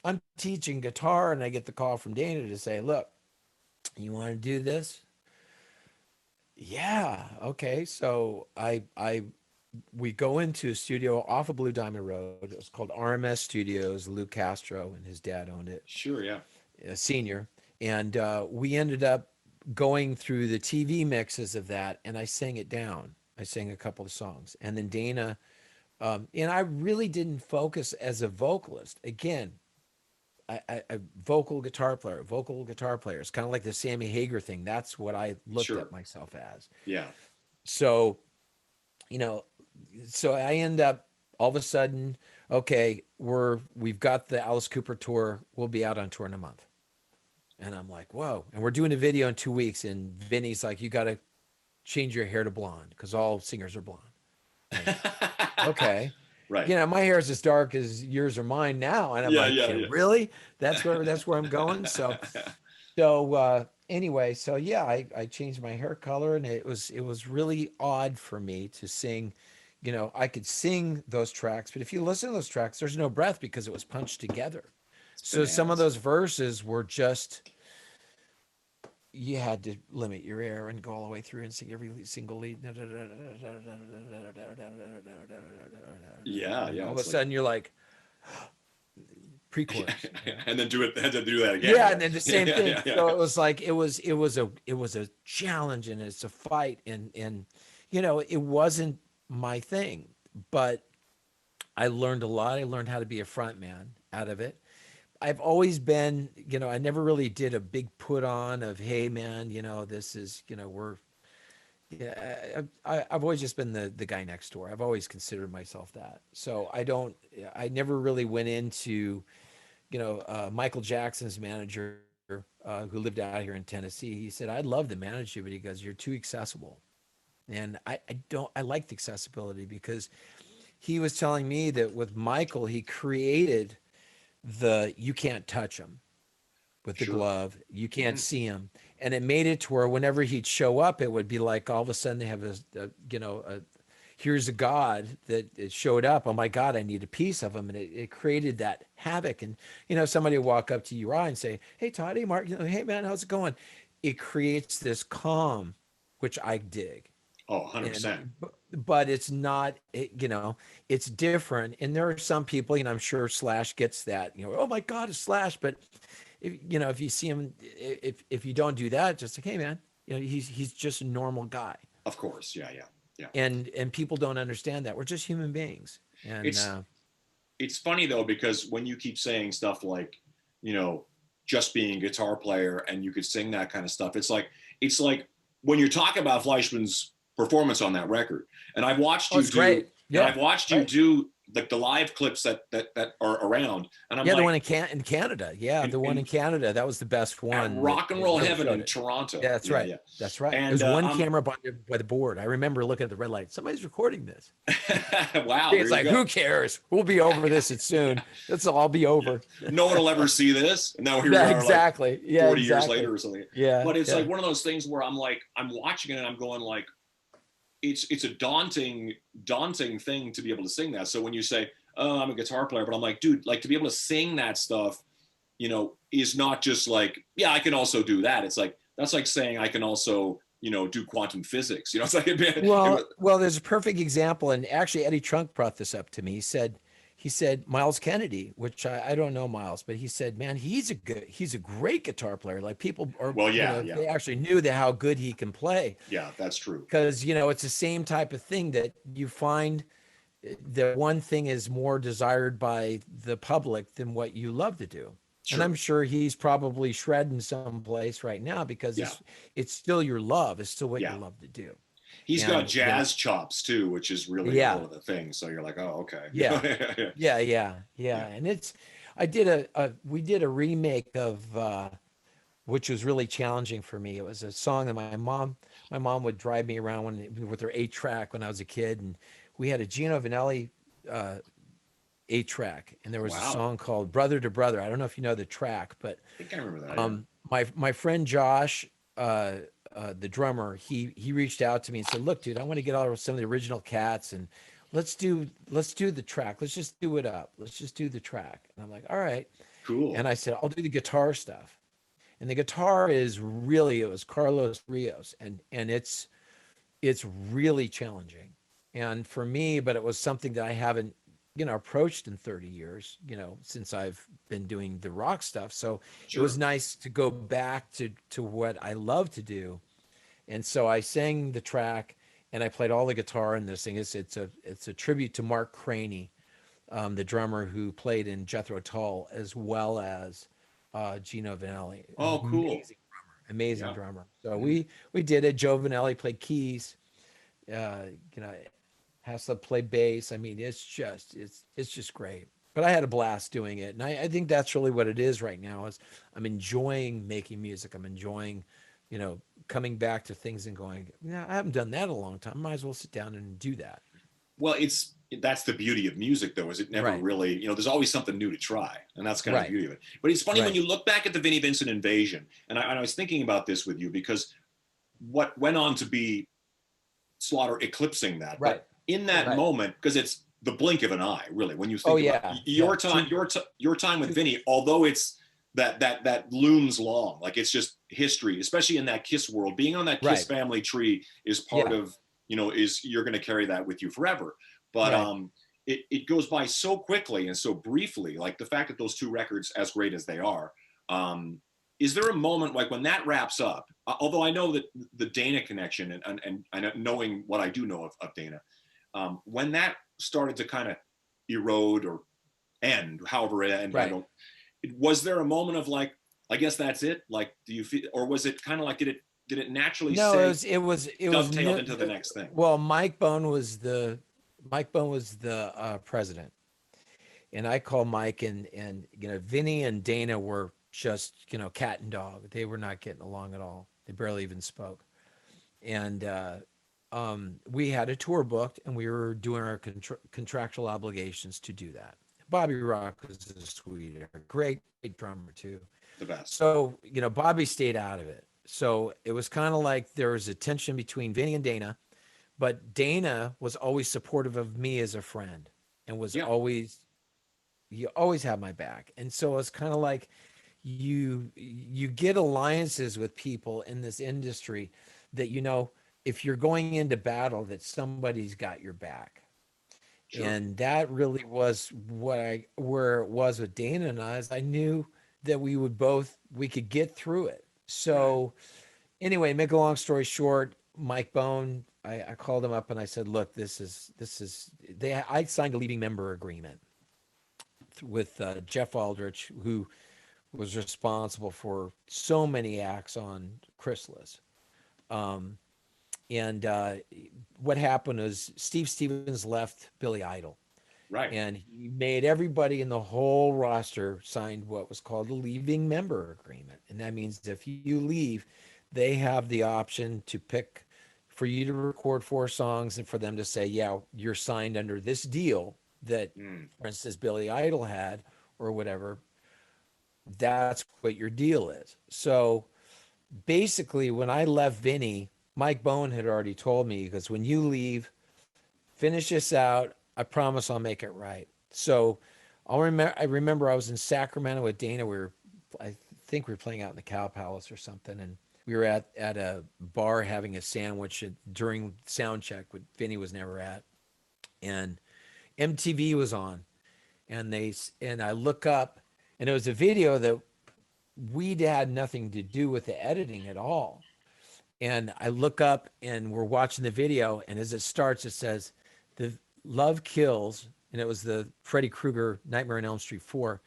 I'm teaching guitar and I get the call from Dana to say, look, you want to do this? Yeah. Okay. So we go into a studio off of Blue Diamond Road. It was called RMS Studios. Lou Castro and his dad owned it, Sure. Yeah. a senior. And we ended up going through the TV mixes of that, and I sang it down. I sang a couple of songs. And then Dana, and I really didn't focus as a vocalist. Again, I vocal guitar player, vocal guitar player. It's kind of like the Sammy Hagar thing. That's what I looked Sure. at myself as. Yeah. So, you know, so I end up all of a sudden, okay, we've got the Alice Cooper tour. We'll be out on tour in a month. And I'm like, whoa. And we're doing a video in 2 weeks. And Vinny's like, you got to change your hair to blonde because all singers are blonde. Like, okay. Right. You know, my hair is as dark as yours or mine now. And I'm Yeah, like, yeah, yeah, yeah. really? That's where I'm going. So anyway, so yeah, I changed my hair color and it was really odd for me to sing. You know, I could sing those tracks, but if you listen to those tracks, there's no breath because it was punched together. It's So some of bananas. those verses were just, you had to limit your air and go all the way through and sing every single lead. Yeah, And yeah. all of a It's like, sudden you're like pre-chorus. and then had to do that again. Yeah, and then the same Yeah, thing. yeah, yeah. So it was like it was a challenge and it's a fight and you know, it wasn't my thing, but I learned a lot. I learned how to be a front man out of it. I've always been, you know, I never really did a big put on of, hey man, you know, this is, you know, yeah, I've always just been the guy next door. I've always considered myself that. So I never really went into, you know, Michael Jackson's manager, who lived out here in Tennessee. He said, I'd love to manage you, but he goes, you're too accessible. And I like the accessibility because he was telling me that with Michael, he created you can't touch him with the Sure. glove. You can't Mhm. see him. And it made it to where whenever he'd show up, it would be like all of a sudden they have here's a God that it showed up. Oh my God, I need a piece of him. And it created that havoc. And, you know, somebody would walk up to you and say, hey, Todd, hey, Mark, you know, hey, man, how's it going? It creates this calm, which I dig. Oh, 100%. But it's not, you know, it's different. And there are some people, you know, I'm sure Slash gets that, you know, oh my God, it's Slash. But if, you know, if you see him, if you don't do that, just like, hey man, you know, he's just a normal guy. Of course. Yeah, yeah, yeah. And people don't understand that we're just human beings. And It's it's funny though, because when you keep saying stuff like, you know, just being a guitar player and you could sing that kind of stuff, it's like when you're talking about Fleischman's performance on that record, and I've watched oh, you it's do, great. and Yeah, I've watched you right. do like the live clips that are around, and I'm Yeah, the like, one in Canada. Yeah, the one in in Canada. That was the best at one that Rock and it Roll really Heaven showed in it. Toronto. Yeah, that's Yeah, right. yeah. That's right. And There's one camera by the board. I remember looking at the red light. Somebody's recording this. wow, there It's you like, go. who cares? We'll be over this soon. This will all be over. No one will ever see this. And now here we Yeah, are, like exactly. Yeah, 40 years exactly. later or something. Yeah, But it's yeah. like one of those things where I'm like, I'm watching it and I'm going like, it's a daunting thing to be able to sing that. So when you say, oh, I'm a guitar player, but I'm like, dude, like to be able to sing that stuff, you know, is not just like, yeah, I can also do that. It's like, that's like saying I can also, you know, do quantum physics. You know, it's like, Well, there's a perfect example, and actually Eddie Trunk brought this up to me. He said Miles Kennedy, which I don't know Miles, but he said, man, he's a great guitar player. Like people are, well, you yeah, know, yeah, they actually knew how good he can play. yeah, that's true. Because, you know, it's the same type of thing that you find that one thing is more desired by the public than what you love to do. And I'm Sure. sure he's probably shredding someplace right now because Yeah. it's still your love. It's still what you Yeah. love to do. He's got And, you know, jazz chops too, which is really a yeah, whole other thing. So you're like, oh, okay. yeah, Yeah. yeah. Yeah. And we did a remake of, which was really challenging for me. It was a song that my mom would drive me around with her 8-track when I was a kid. And we had a Gino Vanelli, 8-track, and there was a Wow. song called Brother to Brother. I don't know if you know the track, but I think I remember that. Yeah. my friend Josh, the drummer, he reached out to me and said, "Look, dude, I want to get all some of the original Cats and let's do the track. Let's just do it up. Let's just do the track." And I'm like, "All right." Cool. And I said, "I'll do the guitar stuff." And the guitar it was Carlos Rios, and it's really challenging. And for me, but it was something that I haven't, you know, approached in 30 years, you know, since I've been doing the rock stuff. So it was Sure. nice to go back to what I love to do. And so I sang the track and I played all the guitar in this thing. It's a tribute to Mark Craney, the drummer who played in Jethro Tull, as well as Gino Vanelli. Oh, cool. Amazing Yeah. drummer. So Mhm. we did it. Joe Vanelli played keys. You know, Haslett played bass. I mean, it's just great. But I had a blast doing it, and I think that's really what it is right now. Is I'm enjoying making music. I'm enjoying, you know, coming back to things and going, yeah, I haven't done that in a long time. Might as well sit down and do that. Well, that's the beauty of music, though, is it never Right. really, there's always something new to try, and that's kind of the Right. beauty of it. But it's funny when Right. you look back at the Vinnie Vincent Invasion, and I was thinking about this with you because what went on to be Slaughter eclipsing that, Right. but in that Right. moment, because it's the blink of an eye, really, when you Oh think about yeah. Yeah. your time, your time with Vinnie, although it's that looms long, like it's just history, especially in that Kiss world. Being on that Kiss Right. family tree is part Yeah. of, is you're going to carry that with you forever. But Right. it goes by so quickly and so briefly. Like the fact that those two records, as great as they are, is there a moment like when that wraps up? Although I know that the Dana connection and knowing what I do know of Dana, when that started to kind of erode or end, however it ended, I Right. don't. Was there a moment of like, I guess that's it? Like, do you feel, or was it kind of like, did it naturally No, say it was dovetailed into the next thing? well, Mike Bone was the president, and I called Mike, and you know, Vinny and Dana were just, you know, cat and dog. They were not getting along at all. They barely even spoke, and we had a tour booked, and we were doing our contractual obligations to do that. Bobby Rock was a sweetheart, great drummer too. The best. So, you know, Bobby stayed out of it. So it was kind of like there was a tension between Vinny and Dana, but Dana was always supportive of me as a friend and was Yeah, always, you always had my back. And so it's kind of like you get alliances with people in this industry that, you know, if you're going into battle, that somebody's got your back. sure. And that really was where it was with Dana and I, is I knew that we could get through it. Right. So anyway, make a long story short, Mike Bone, I called him up and I said, look, I signed a leading member agreement with Jeff Aldrich, who was responsible for so many acts on Chrysalis. Um, and what happened is Steve Stevens left Billy Idol, Right. and he made everybody in the whole roster signed what was called a leaving member agreement. And that means if you leave, they have the option to pick for you to record 4 songs and for them to say, yeah, you're signed under this deal that, Mm. for instance, Billy Idol had or whatever. That's what your deal is. So basically, when I left Vinny, Mike Bone had already told me, because when you leave, finish this out. I promise I'll make it right. So I remember I was in Sacramento with Dana. I think we were playing out in the Cow Palace or something, and we were at a bar having a sandwich during sound check, but Vinny was never at, and MTV was on, and I look up, and it was a video that we'd had nothing to do with the editing at all. And I look up and we're watching the video, and as it starts, it says, "The Love Kills," and it was the Freddy Krueger Nightmare on Elm Street 4,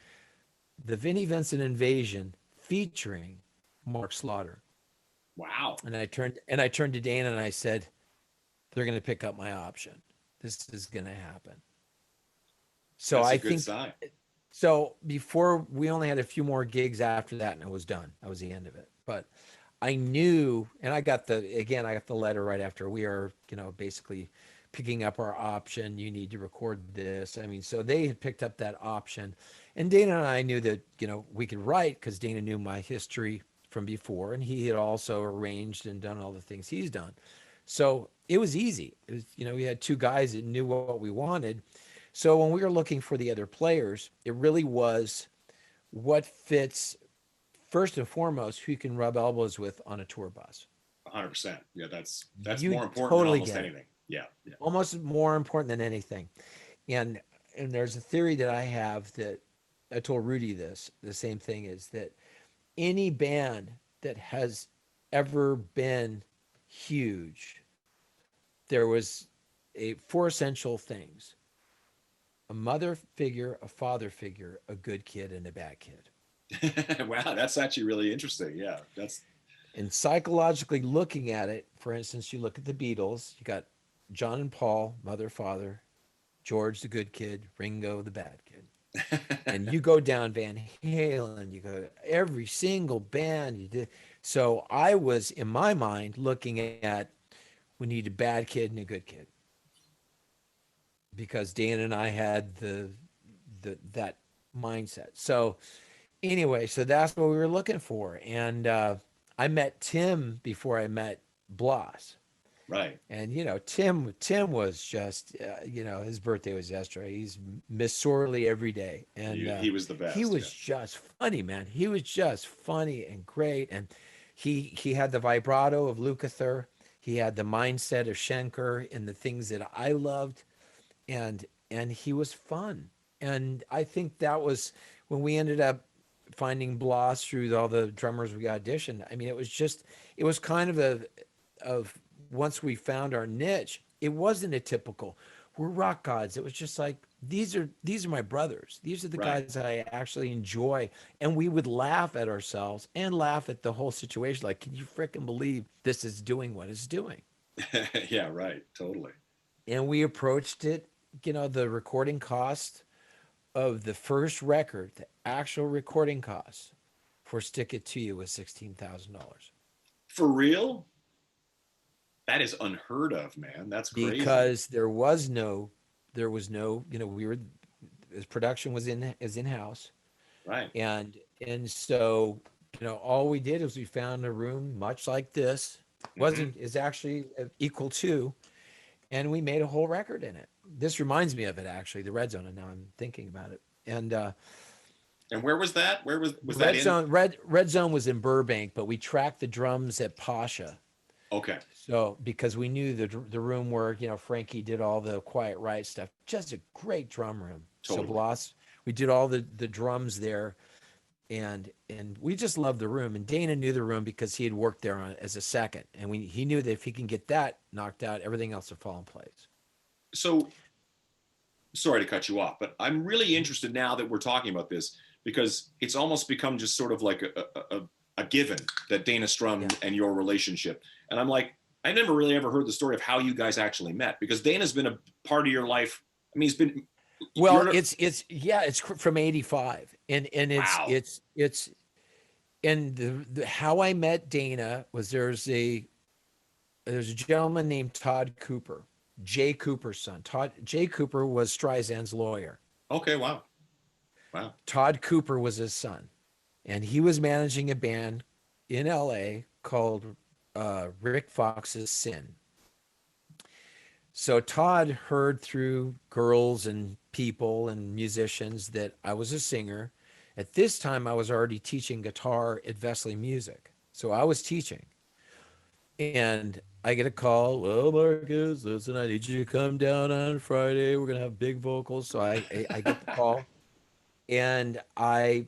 the Vinnie Vincent Invasion featuring Mark Slaughter. Wow. And I turned to Dana and I said, "They're going to pick up my option. This is going to happen." So That's a I good think sign. so. Before, we only had a few more gigs after that, and I was done. That was the end of it. But I knew, and I got the letter right after. We are, you know, basically picking up our option. You need to record this. I mean, so they had picked up that option, and Dana and I knew that, you know, we could write because Dana knew my history from before, and he had also arranged and done all the things he's done. So it was easy. It was, you know, we had 2 guys that knew what we wanted. So when we were looking for the other players, it really was what fits first and foremost, who you can rub elbows with on a tour bus. 100%. Yeah, that's You more important than totally almost get it. anything. Yeah. Yeah. Almost more important than anything. And there's a theory that I have that I told Rudy this, the same thing, is that any band that has ever been huge, there was 4 essential things. a mother figure, a father figure, a good kid, and a bad kid. Wow, that's actually really interesting. Yeah, that's And psychologically looking at it, for instance, you look at the Beatles, you got John and Paul, mother, father, George, the good kid, Ringo, the bad kid. And you go down Van Halen, you go every single band you did. So I was, in my mind, looking at we need a bad kid and a good kid because Dan and I had the that mindset. So anyway, so that's what we were looking for. And I met Tim before I met Bloss. right. And Tim was just his birthday was yesterday. He's missed sorely every day, and He was the he best. was just funny, man. He was just funny and great, and he had the vibrato of Lukather. He had the mindset of Schenker and the things that I loved, and he was fun. And I think that was when we ended up finding Bloss through all the drummers we auditioned. I mean, it was kind of of once we found our niche, it wasn't a typical we're rock gods. It was just like these are my brothers. These are the Right. guys I actually enjoy. And we would laugh at ourselves and laugh at the whole situation. Like, can you freaking believe this is doing what it's doing? Yeah, right. Totally. And we approached it, the recording cost of the first record, the actual recording cost for Stick It To You was $16,000. For real? That is unheard of, man. That's crazy. Because there was no, we were, his production was in house, Right. and so all we did is we found a room much like this, Hmm. wasn't is actually equal to, and we made a whole record in it. This reminds me of it, actually, the Red Zone, and now I'm thinking about it. And And where was that? Where was that Red in? Zone, Red Zone was in Burbank, but we tracked the drums at Pasha. Okay. So because we knew the room where Frankie did all the Quiet Riot stuff, just a great drum room. So Totally. Bloss, we did all the drums there, and we just loved the room. And Dana knew the room because he had worked there on as a second, and he knew that if he can get that knocked out, everything else would fall in place. So sorry to cut you off, but I'm really interested now that we're talking about this because it's almost become just sort of like a given that Dana Strum Yeah. and your relationship. And I'm like, I never really ever heard the story of how you guys actually met because Dana's been a part of your life. I mean, he's been. Well, You're it's from '85, and wow. it's and the how I met Dana was there's a gentleman named Todd Cooper, Jay Cooper's son. Jay Cooper was Streisand's lawyer. Okay. Wow. Wow. Todd Cooper was his son, and he was managing a band in LA called Rick Fox's Sin. So Todd heard through girls and people and musicians that I was a singer. At this time, I was already teaching guitar at Vesley Music. So I was teaching. And I get a call. Well, Marcus, listen, I need you to come down on Friday. We're going to have big vocals. So I get the call. And I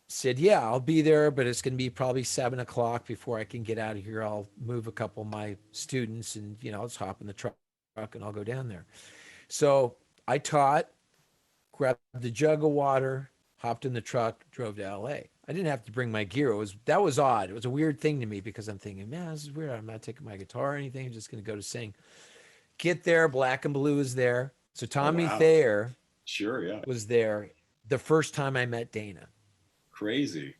said, yeah, I'll be there, but it's going to be probably 7 o'clock before I can get out of here. I'll move a couple of my students and, let's hop in the truck and I'll go down there. So I taught, grabbed the jug of water, hopped in the truck, drove to LA. I didn't have to bring my gear. That was odd. It was a weird thing to me because I'm thinking, man, this is weird. I'm not taking my guitar or anything. I'm just going to go to sing. Get there. Black and Blue is there. So Oh Tommy wow. Thayer Sure. Yeah. was there the first time I met Dana. Crazy.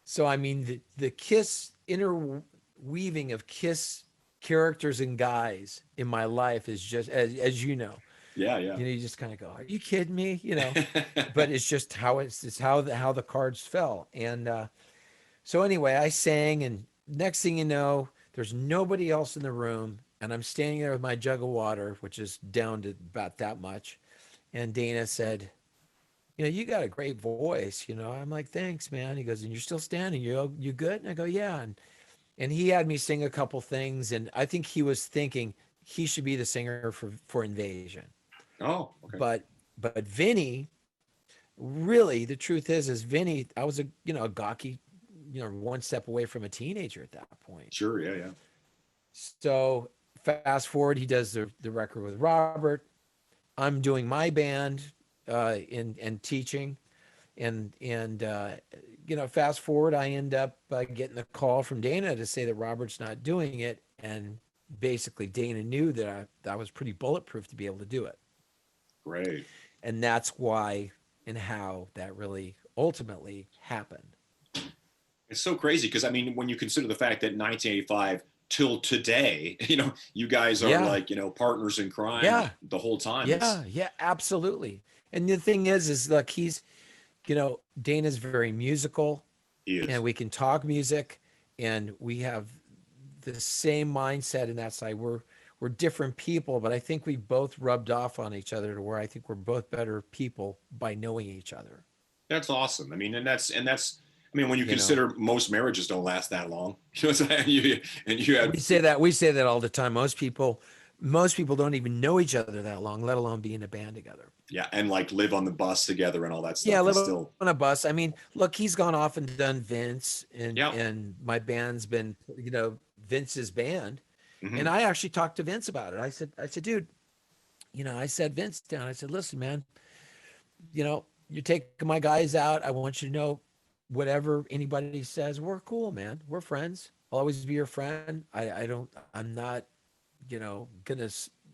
So I mean, the Kiss interweaving of Kiss characters and guys in my life is just as you know. Yeah. Yeah. You just kind of go, "Are you kidding me?" But it's just how it's how the cards fell. And so anyway, I sang, and next thing you know, there's nobody else in the room, and I'm standing there with my jug of water, which is down to about that much. And Dana said, you got a great voice. I'm like, thanks, man. He goes, and you're still standing. You good? And I go, yeah. And he had me sing a couple things, and I think he was thinking he should be the singer for Invasion. Oh. Okay. But Vinnie, really, the truth is Vinnie, I was a gawky, one step away from a teenager at that point. Sure. Yeah. Yeah. So fast forward, he does the record with Robert. I'm doing my band and teaching, and fast forward, I end up getting a call from Dana to say that Robert's not doing it, and basically Dana knew that I was pretty bulletproof to be able to do it, Great. and that's why and how that really ultimately happened. It's so crazy because I mean, when you consider the fact that 1985 till today, you know, you guys are Yeah, like, you know, partners in crime yeah, the whole time. It's yeah, yeah, absolutely. And the thing is look, Dana's very musical, he and is. we can talk music, and we have the same mindset in that side. We're different people, but I think we both rubbed off on each other to where I think we're both better people by knowing each other. That's awesome. I mean, and that's I mean, when you You know, consider most marriages don't last that long, you know what I'm saying? And you had we say that all the time. Most people don't even know each other that long, let alone be in a band together. yeah, and like live on the bus together and all that Yeah, stuff is live still on a bus. I mean, look, he's gone off and done Vince, and yeah. and my band's been, Vince's band. And Hmm. I actually talked to Vince about it. I said, dude, I said Vince down. I said, listen, man, you're taking my guys out. I want you to know, whatever anybody says, we're cool, man. We're friends. I'll always be your friend. I'm not, gonna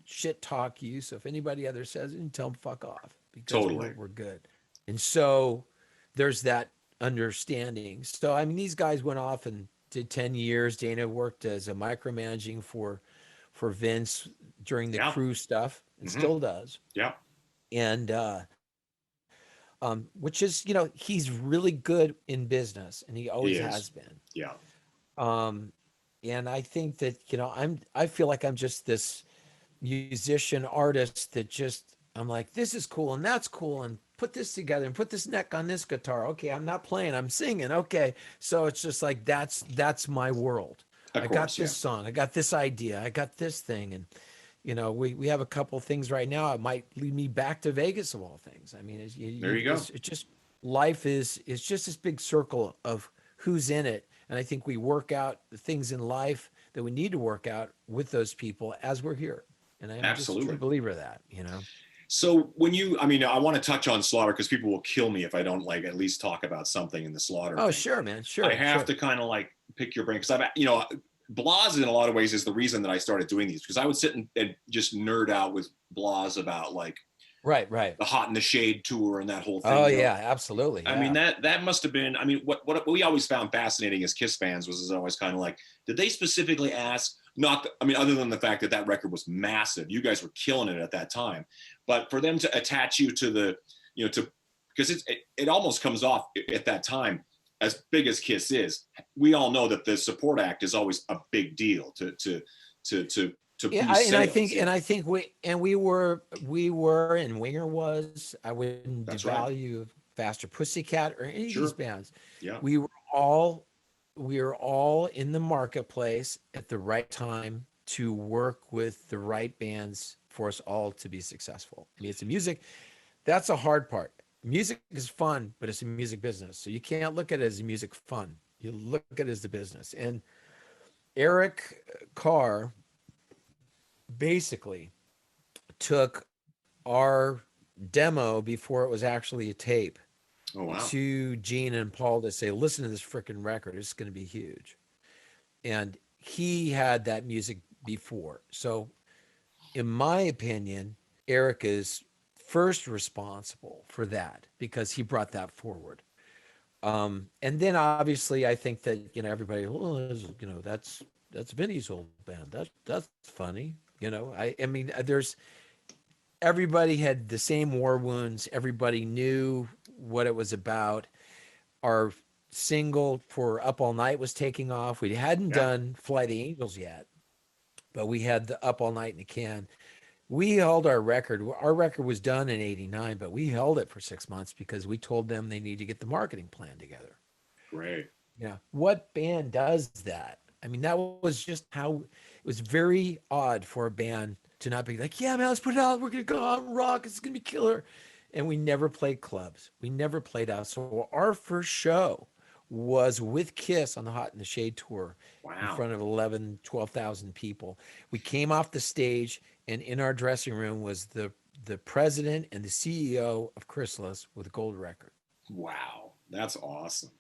shit talk you. So if anybody other says it, tell them fuck off, because we're Totally. we're good. And so there's that understanding. So I mean, these guys went off and did 10 years. Dana worked as a micromanaging for Vince during the Yeah. crew stuff, and Hmm. still does. Yeah. And which is, he's really good in business, and he He always is. has been. Yeah. Um, and I think that, I feel like I'm just this musician artist that just, I'm like, this is cool and that's cool, and put this together and put this neck on this guitar. Okay, I'm not playing, I'm singing. Okay, so it's just like that's my world. Of I got course. this Yeah. song, I got this idea, I got this thing, and we have a couple things right now. It might lead me back to Vegas, of all things. I mean, There you go. it's just, life is just this big circle of who's in it, and I think we work out the things in life that we need to work out with those people as we're here. And I'm just a true Absolutely. believer of that. So when I mean, I want to touch on Slaughter because people will kill me if I don't like at least talk about something in the Slaughter Oh, thing. sure, man. I Sure, have sure. to kind of like pick your brain because Blas in a lot of ways is the reason that I started doing these because I would sit and just nerd out with Blas about like Right, right. the Hot in the Shade tour and that whole thing. Oh, yeah, absolutely. I mean, Yeah. that must have been. I mean, what we always found fascinating as Kiss fans was always kind of like, did they specifically ask? Not, I mean, other than the fact that that record was massive, you guys were killing it at that time, but for them to attach you to the, to because it almost comes off at that time as big as Kiss is. We all know that the support act is always a big deal to Yeah, boost and I sales. think and I think we were and Winger was. I wouldn't That's right. devalue Faster Pussycat or any of these Sure. bands. Yeah. We were all we were all in the marketplace at the right time to work with the right bands for us all to be successful. I mean, it's a music. That's a hard part. Music is fun, but it's a music business. So you can't look at it as music fun. You look at it as the business. And Eric Carr basically took our demo before it was actually a tape Oh wow. to Gene and Paul to say, listen to this freaking record. It's going to be huge. And he had that music before. So, in my opinion, Eric is first responsible for that because he brought that forward. And then obviously, I think that everybody, well, that's Vinny's old band. That's funny. I mean, there's everybody had the same war wounds. Everybody knew what it was about. Our single for Up All Night was taking off. We hadn't Yeah. done Fly the Angels yet, but we had the Up All Night in the can. We held our record. Our record was done in '89, but we held it for 6 months because we told them they need to get the marketing plan together. Great. Yeah. What band does that? I mean, that was just how it was very odd for a band to not be like, yeah, man, let's put it out. We're going to go out and rock. It's going to be killer. And we never played clubs. We never played out. So our first show was with Kiss on the Hot in the Shade tour in Wow. front of 11, 12,000 people. We came off the stage, and in our dressing room was the president and the CEO of Chrysalis with a gold record. Wow, that's awesome.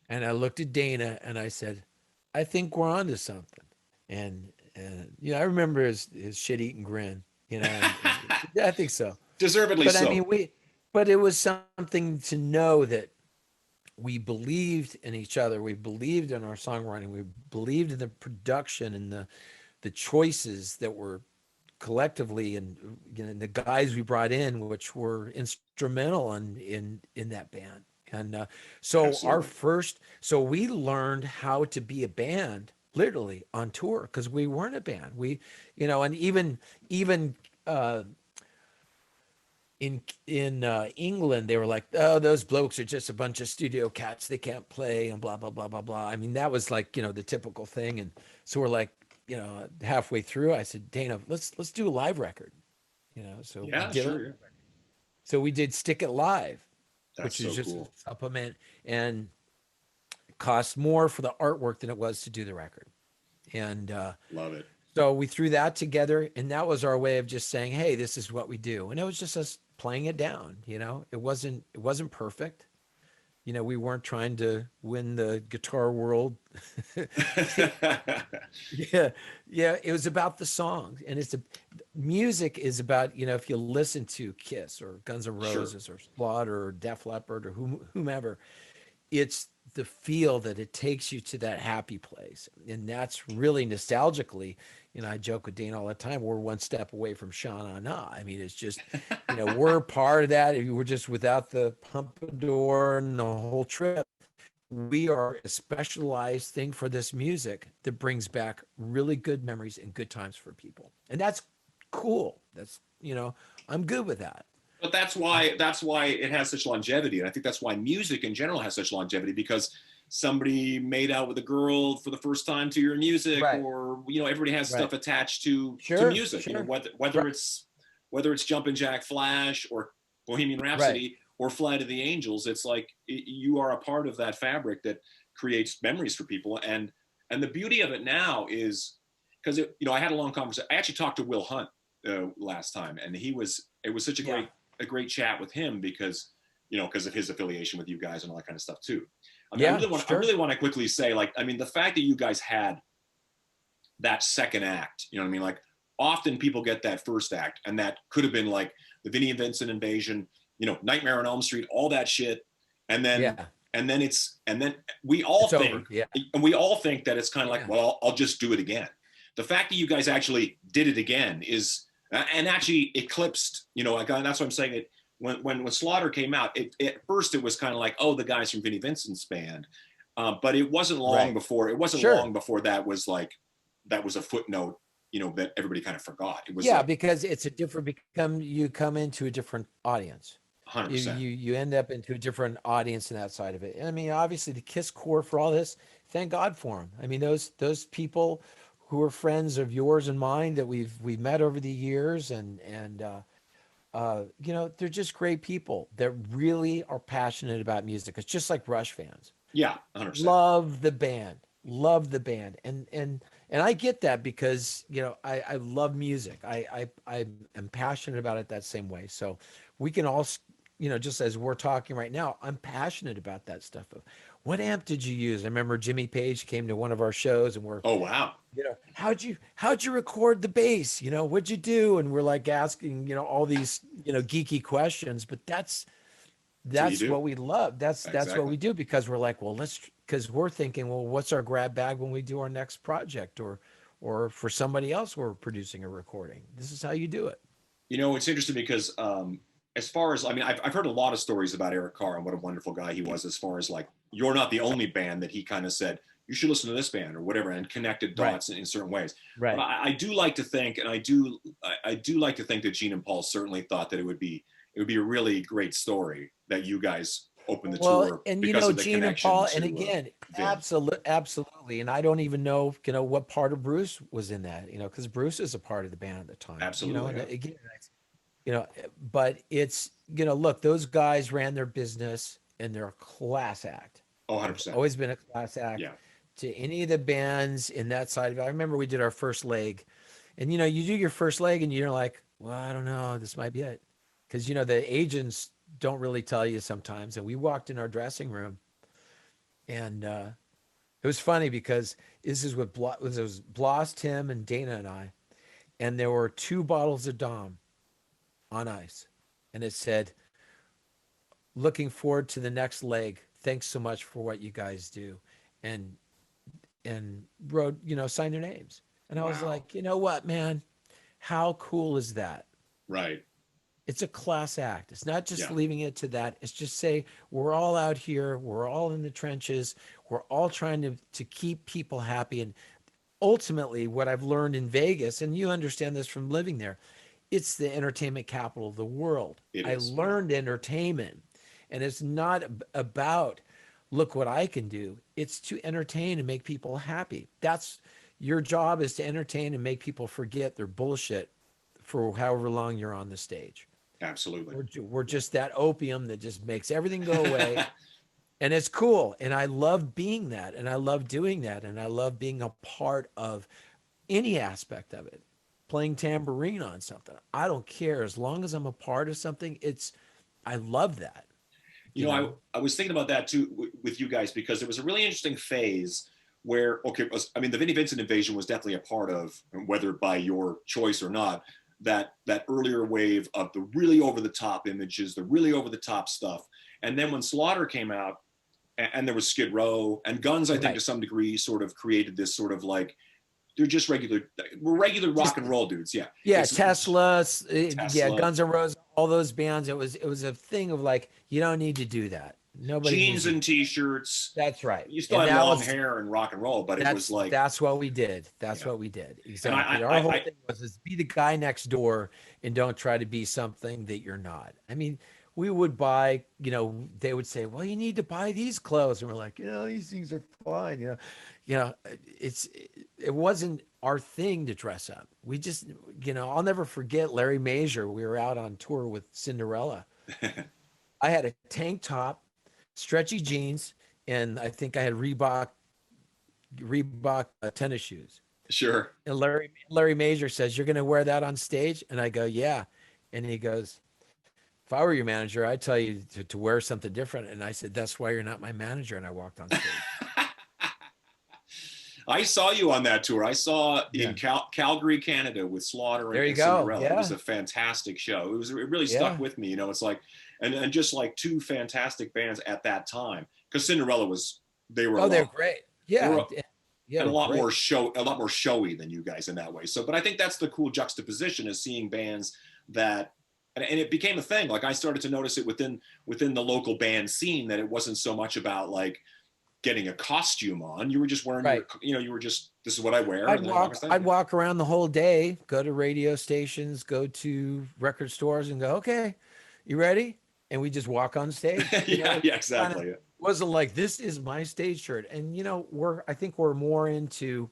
And I looked at Dana and I said, I think we're onto something. And you know, I remember his shit-eating grin, you know, and yeah, I think so. Deservedly But I so. mean, but it was something to know that we believed in each other. We believed in our songwriting. We believed in the production and the choices that were collectively, and you know, the guys we brought in, which were instrumental in that band. And Absolutely. so we learned how to be a band literally on tour because we weren't a band. We, you know, and even uh, in England, they were like, "Oh, those blokes are just a bunch of studio cats. They can't play," and blah blah blah blah blah. I mean, that was like, you know, the typical thing. And so we're like, you know, halfway through, I said, Dana, let's do a live record. You know, so we Yeah, did sure. it. Yeah. So we did Stick It Live, That's which is so just a cool. supplement, and it cost more for the artwork than it was to do the record. And Love it. so we threw that together, and that was our way of just saying, "Hey, this is what we do." And it was just us playing it down. You know, it wasn't perfect. You know, we weren't trying to win the guitar world. Yeah, yeah. It was about the songs, and music is about, you know, if you listen to Kiss or Guns N' Sure. Roses or Slaughter or Def Leppard or whomever, it's the feel that it takes you to that happy place. And that's really nostalgically, you know, I joke with Dana all the time, we're one step away from Sha Na Na. I mean, it's just, you know, we're part of that. If you were just without the pompadour and the whole trip, we are a specialized thing for this music that brings back really good memories and good times for people. And that's cool. That's, you know, I'm good with that. But that's why it has such longevity, and I think that's why music in general has such longevity, because somebody made out with a girl for the first time to your music, Right. or you know, everybody has Right. stuff attached to Sure. music. You know, Sure. whether Right. it's Jumpin' Jack Flash or Bohemian Right. Rhapsody or Flight of the Angels. It's like you are a part of that fabric that creates memories for people, and the beauty of it now is because you know, I had a long conversation. I actually talked to Will Hunt last time, and it was such Yeah. a great chat with him because, you know, because of his affiliation with you guys and all that kind of stuff too. I mean, Yeah. I Sure. really want to quickly say, like, I mean, the fact that you guys had that second act, you know what I mean? Like, often people get that first act, and that could have been like the Vinnie Vincent Invasion, you know, Nightmare on Elm Street, all that shit, and then Yeah. and then we all It's over. think, Yeah. and we all think that it's kind of like, Yeah. well, I'll just do it again. The fact that you guys actually did it again is, and actually eclipsed, you know, like, that's what I'm saying. It when Slaughter came out, at first it was kind of like, oh, the guys from Vinnie Vincent's band, but it wasn't long Right. before Sure. that was like, that was a footnote, you know, that everybody kind of forgot. It was Yeah, like because it's a different you come into a different audience. You 100%. you you end up into a different audience in that side of it. And I mean, obviously the Kiss core for all this, thank God for them. I mean, those people who are friends of yours and mine that we've met over the years, and you know, they're just great people that really are passionate about music. It's just like Rush fans. Yeah, 100%. Love the band, and I get that because, you know, I love music. I am passionate about it that same way. So we can all you know, just as we're talking right now, I'm passionate about that stuff. What amp did you use? I remember Jimmy Page came to one of our shows, and we're, Oh wow. you know, how'd you record the bass? You know, what'd you do? And we're like asking, you know, all these, you know, geeky questions, but That's what you that's do. what we love. That's what Exactly. we do because we're like, well, because we're thinking, well, what's our grab bag when we do our next project, or for somebody else we're producing a recording. This is how you do it. You know, it's interesting because as far as, I mean, I've heard a lot of stories about Eric Carr and what a wonderful guy he was, as far as like, you're not the only band that he kind of said, you should listen to this band or whatever, and connected Right. dots in certain ways. But Right. I do like to think, and I do like to think that Gene and Paul certainly thought that it would be a really great story that you guys opened the Well, tour and you because know, of the Gene and connection Paul, and to again, Vin. absolutely. And I don't even know, you know, what part of Bruce was in that, you know, because Bruce is a part of the band at the time, you know, Absolutely, and yeah. again, you know, but it's, you know, look, those guys ran their business and they're a class act. Oh, Have 100%. always been a class act Yeah. to any of the bands in that side of it. I remember we did our first leg, and you know, you do your first leg and you're like, well, I don't know, this might be it. Because, the agents don't really tell you sometimes. And we walked in our dressing room, and it was funny because this is what it was Bloss, Tim, and Dana and I. And there were 2 bottles of Dom on ice. And it said, looking forward to the next leg. Thanks so much for what you guys do. And wrote, signed their names. And I was Wow. like, you know what, man? How cool is that? Right. It's a class act. It's not just Yeah. leaving it to that. It's just say, we're all out here. We're all in the trenches. We're all trying to keep people happy. And ultimately, what I've learned in Vegas, and you understand this from living there, it's the entertainment capital of the world. It I is. learned entertainment, and it's not about, look what I can do. It's to entertain and make people happy. That's your job, is to entertain and make people forget their bullshit for however long you're on the stage. Absolutely. We're just that opium that just makes everything go away. And it's cool. And I love being that. And I love doing that. And I love being a part of any aspect of it. Playing tambourine on something, I don't care. As long as I'm a part of something, I love that. I was thinking about that too with you guys, because there was a really interesting phase where, the Vinnie Vincent Invasion was definitely a part of, whether by your choice or not, that earlier wave of the really over the top images, the really over the top stuff. And then when Slaughter came out, and there was Skid Row and Guns, I think to some degree sort of created this sort of like, we're regular rock and roll dudes. Yeah. Yeah. Tesla. Yeah. Tesla. Guns N' Roses, all those bands. It was a thing of like, you don't need to do that. Nobody jeans and t-shirts. That's right. You still had long hair and rock and roll, but it was like, that's what we did. That's what we did. Exactly. And Our whole thing was is be the guy next door and don't try to be something that you're not. I mean, we would buy, they would say, well, you need to buy these clothes. And we're like, these things are fine. It wasn't our thing to dress up. We just, I'll never forget Larry Major. We were out on tour with Cinderella. I had a tank top, stretchy jeans, and I think I had Reebok tennis shoes. Sure. And Larry Major says, "You're going to wear that on stage?" And I go, "Yeah." And he goes, "If I were your manager, I'd tell you to wear something different." And I said, "That's why you're not my manager." And I walked on stage. I saw you on that tour. I saw in Calgary, Canada, with Slaughter and Cinderella. Yeah. It was a fantastic show. It really stuck with me. It's like, and just like 2 fantastic bands at that time. Because Cinderella they're great. Yeah. And a lot more showy than you guys in that way. So, but I think that's the cool juxtaposition, is seeing bands that, and it became a thing. Like I started to notice it within the local band scene, that it wasn't so much about like getting a costume on. You were just wearing you were just, this is what I wear. I'd walk around the whole day, go to radio stations, go to record stores, and go, "Okay, you ready?" And we just walk on stage. Yeah, exactly. It wasn't like, this is my stage shirt. And I think we're more into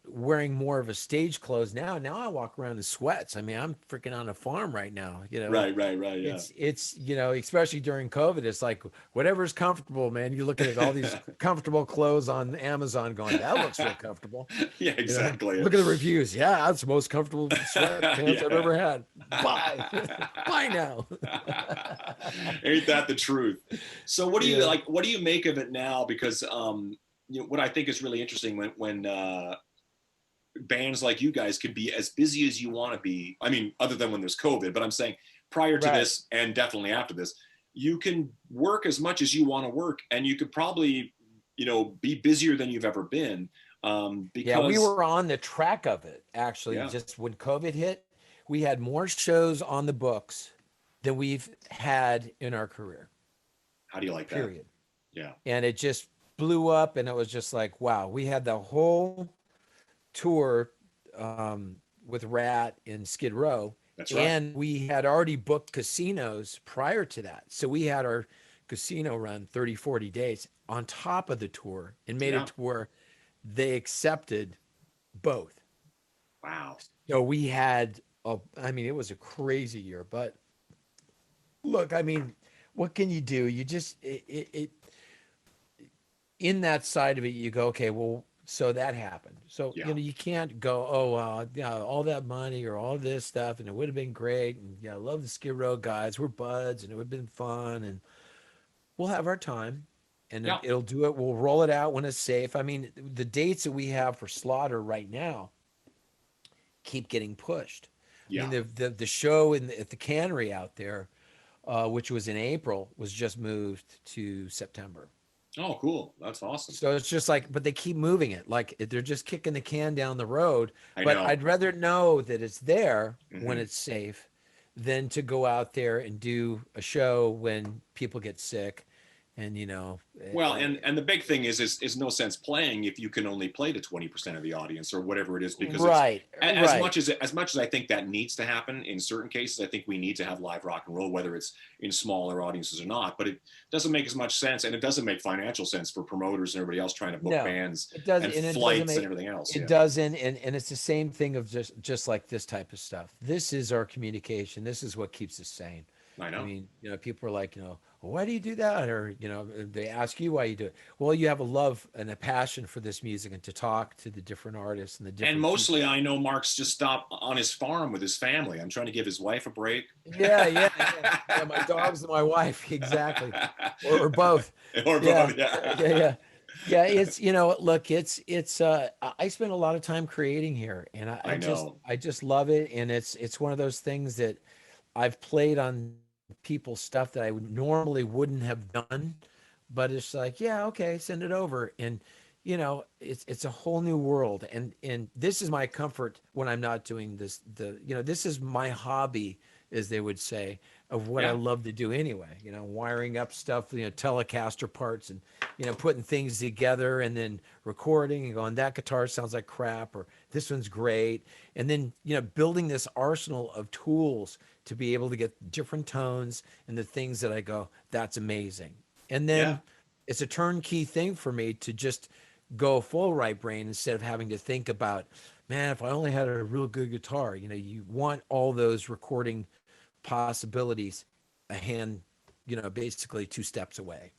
wearing more of a stage clothes now. Now I walk around in sweats. I mean, I'm freaking on a farm right now, Right. Yeah. It's especially during COVID, it's like whatever's comfortable, man. You're looking at all these comfortable clothes on Amazon going, that looks real comfortable. Yeah, exactly. Look at the reviews. Yeah, that's the most comfortable sweatpants I've ever had. Buy. Buy now. Ain't that the truth? So what do you like? What do you make of it now? Because what I think is really interesting when bands like you guys could be as busy as you want to be. I mean, other than when there's COVID, but I'm saying prior to this and definitely after this, you can work as much as you want to work, and you could probably, be busier than you've ever been. Because we were on the track of it, actually. Just when COVID hit, we had more shows on the books than we've had in our career. How do you like that? Period. Yeah. And it just blew up, and it was just like, wow, we had the whole tour with Rat in Skid Row. That's right. And we had already booked casinos prior to that. So we had our casino run 30, 40 days on top of the tour, and made it to where they accepted both. Wow. So we had, it was a crazy year, but look, what can you do? You just, in that side of it, you go, okay, well, So that happened. So, Yeah. you can't go, oh, yeah, all that money or all this stuff, and it would have been great. And yeah, I love the Skid Row guys. We're buds, and it would have been fun. And we'll have our time, and Yeah. it'll do it. We'll roll it out when it's safe. I mean, the dates that we have for Slaughter right now keep getting pushed. I Yeah. mean, the show at the cannery out there, which was in April, was just moved to September. Oh, cool. That's awesome. So it's just like, but they keep moving it. Like they're just kicking the can down the road. I But know. I'd rather know that it's there when Hmm. it's safe than to go out there and do a show when people get sick. And, Well, and the big thing is no sense playing if you can only play to 20% of the audience or whatever it is, because it's right, as right. much as I think that needs to happen in certain cases. I think we need to have live rock and roll, whether it's in smaller audiences or not. But it doesn't make as much sense, and it doesn't make financial sense for promoters and everybody else trying to book No, bands it doesn't, and and it doesn't flights and make everything else. it Yeah, doesn't, and it's the same thing of just like this type of stuff. This is our communication. This is what keeps us sane. I I know. mean, people are like, well, why do you do that? Or, they ask you why you do it. Well, you have a love and a passion for this music and to talk to the different artists and the And different mostly, people. I know Mark's just stopped on his farm with his family. I'm trying to give his wife a break. Yeah, yeah, yeah. Yeah, my dogs and my wife, exactly. Or both. Or Yeah, both, yeah. yeah, yeah. Yeah, it's, look, I spend a lot of time creating here, and I, I I just know. I just love it. And it's one of those things that I've played on people's stuff that I would normally wouldn't have done, but it's like, yeah, okay, send it over. And it's a whole new world. And this is my comfort when I'm not doing this. This is my hobby, as they would say, of what I Yeah. love to do anyway. Wiring up stuff, Telecaster parts, and putting things together, and then recording and going, that guitar sounds like crap, or this one's great. And then building this arsenal of tools to be able to get different tones and the things that I go, that's amazing. And Yeah. then it's a turnkey thing for me to just go full right brain instead of having to think about, man, if I only had a real good guitar. You want all those recording possibilities a hand, basically two steps away.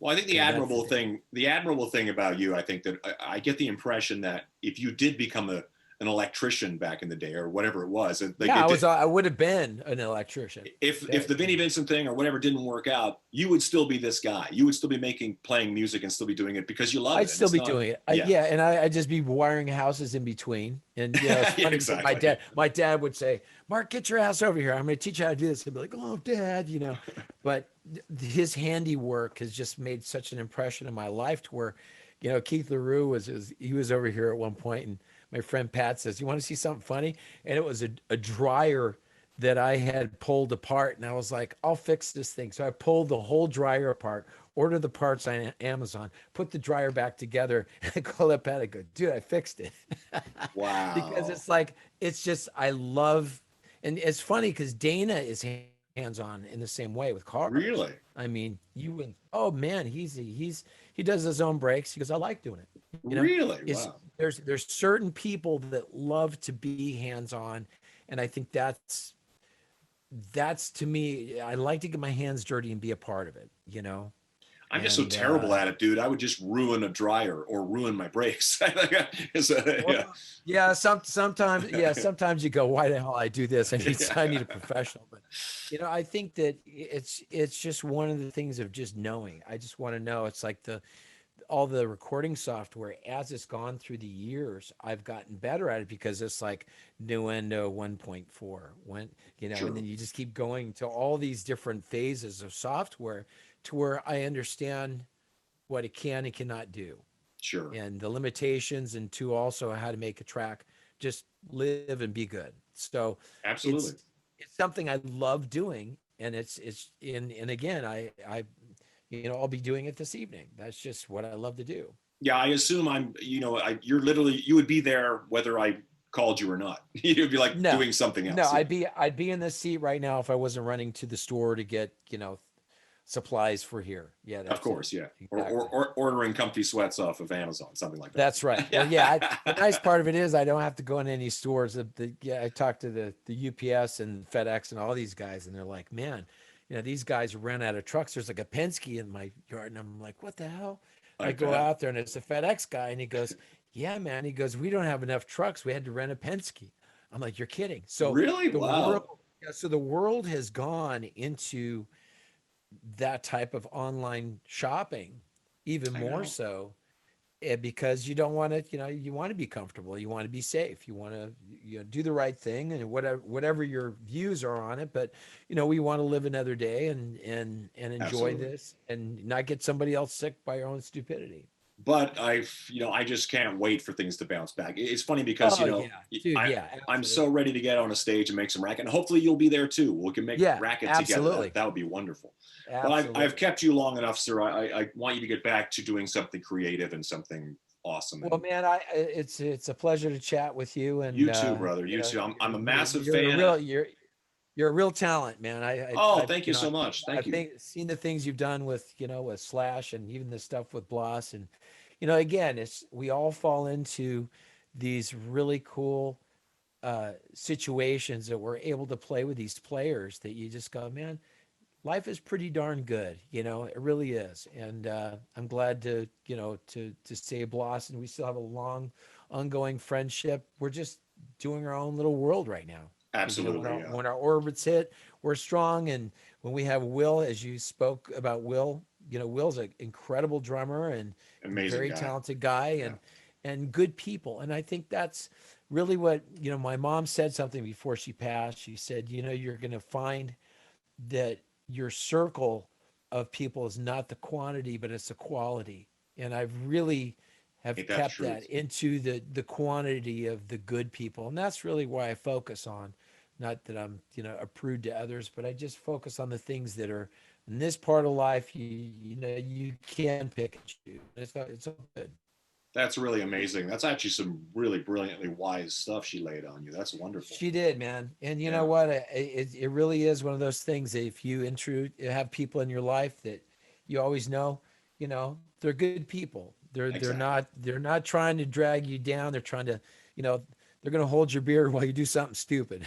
Well, I think And that's the thing. the admirable thing about you, I think that I get the impression that if you did become an electrician back in the day or whatever it was, like Yeah, it did, I would have been an electrician. if the Vinnie Vincent thing or whatever didn't work out, you would still be this guy. You would still be playing music and still be doing it because you love I'd it. And still it's be not, doing it. yeah, Yeah, and I'd just be wiring houses in between. And it's yeah, funny because exactly. my dad would say, "Mark, get your ass over here. I'm going to teach you how to do this." He'd be like, "Oh, Dad." But his handiwork has just made such an impression in my life to where, Keith LaRue he was over here at one point, and my friend Pat says, "You want to see something funny?" And it was a dryer that I had pulled apart, and I was like, "I'll fix this thing." So I pulled the whole dryer apart, ordered the parts on Amazon, put the dryer back together, and I called up Pat. I go, "Dude, I fixed it." Because Wow. it's like, it's just, I love, and it's funny because Dana is hands-on in the same way with cars. Really? I mean, oh man, he does his own brakes. He goes, "I like doing it." Really? It's Wow. there's certain people that love to be hands-on, and I think that's to me, I like to get my hands dirty and be a part of it. I'm just so And terrible at it, dude. I would just ruin a dryer or ruin my brakes. Yeah. well, yeah, sometimes, yeah, sometimes you go, why the hell I do this? I need a professional. But I think that it's just one of the things of just knowing. I just want to know. It's like all the recording software, as it's gone through the years, I've gotten better at it because it's like Nuendo 1.4 and Sure. then you just keep going to all these different phases of software to where I understand what it can and cannot do, Sure. and the limitations, and to also how to make a track just live and be good. So Absolutely. it's something I love doing, and and again, I'll be doing it this evening. That's just what I love to do. Yeah, I assume you're literally, you would be there whether I called you or not. You'd be like No, doing something no, else. Yeah. I'd be in this seat right now if I wasn't running to the store to get, supplies for here. Yeah, Of that's it. course. Yeah. Exactly. Or ordering comfy sweats off of Amazon, something like that. That's right. Well, yeah, the nice part of it is I don't have to go in any stores. Yeah, I talked to the UPS and FedEx and all these guys, and they're like, "Man, these guys ran out of trucks. There's like a Penske in my yard," and I'm like, "What the hell?" I go out there and it's a FedEx guy and he goes, yeah, man. He goes, we don't have enough trucks. We had to rent a Penske. I'm like, you're kidding. So Really? the Wow. world, yeah, so the world has gone into that type of online shopping, even I more know. so, because you don't want to, you want to be comfortable, you want to be safe, you want to, do the right thing, and whatever your views are on it. But we want to live another day and enjoy Absolutely. this and not get somebody else sick by your own stupidity. But I just can't wait for things to bounce back. It's funny because, Oh yeah, dude. Yeah, I'm so absolutely. ready to get on a stage and make some racket. And hopefully you'll be there too. We can make Yeah, racket together. absolutely. That would be wonderful. But I've Absolutely. kept you long enough, sir. I want you to get back to doing something creative and something awesome. Well, man, it's a pleasure to chat with you, and You too, brother. You too. I'm a massive you're a fan. real you're a real talent, man. Oh, I've thank you so much. Thank you. seen the things you've done with with Slash, and even the stuff with Bloss, and again, we all fall into these really cool situations that we're able to play with these players that you just go, man, life is pretty darn good. It really is. And I'm glad to say Bloss, and we still have a long ongoing friendship. We're just doing our own little world right now. Absolutely. When our orbits hit, we're strong. And when we have Will, as you spoke about Will, Will's an incredible drummer and Amazing very guy. talented guy, and good people. And I think that's really what, my mom said something before she passed. She said, you're going to find that your circle of people is not the quantity, but it's the quality. And I've really have Ain't that kept truth? that into the quantity of the good people. And that's really why I focus on. Not that I'm, a prude to others, but I just focus on the things that are in this part of life. You can pick and choose. It's all good. That's really amazing. That's actually some really brilliantly wise stuff she laid on you. That's wonderful. She did, man. And you Yeah. know what? It really is one of those things that if you have people in your life that you always know, they're good people. They're Exactly. they're not trying to drag you down. They're trying to, they're going to hold your beer while you do something stupid.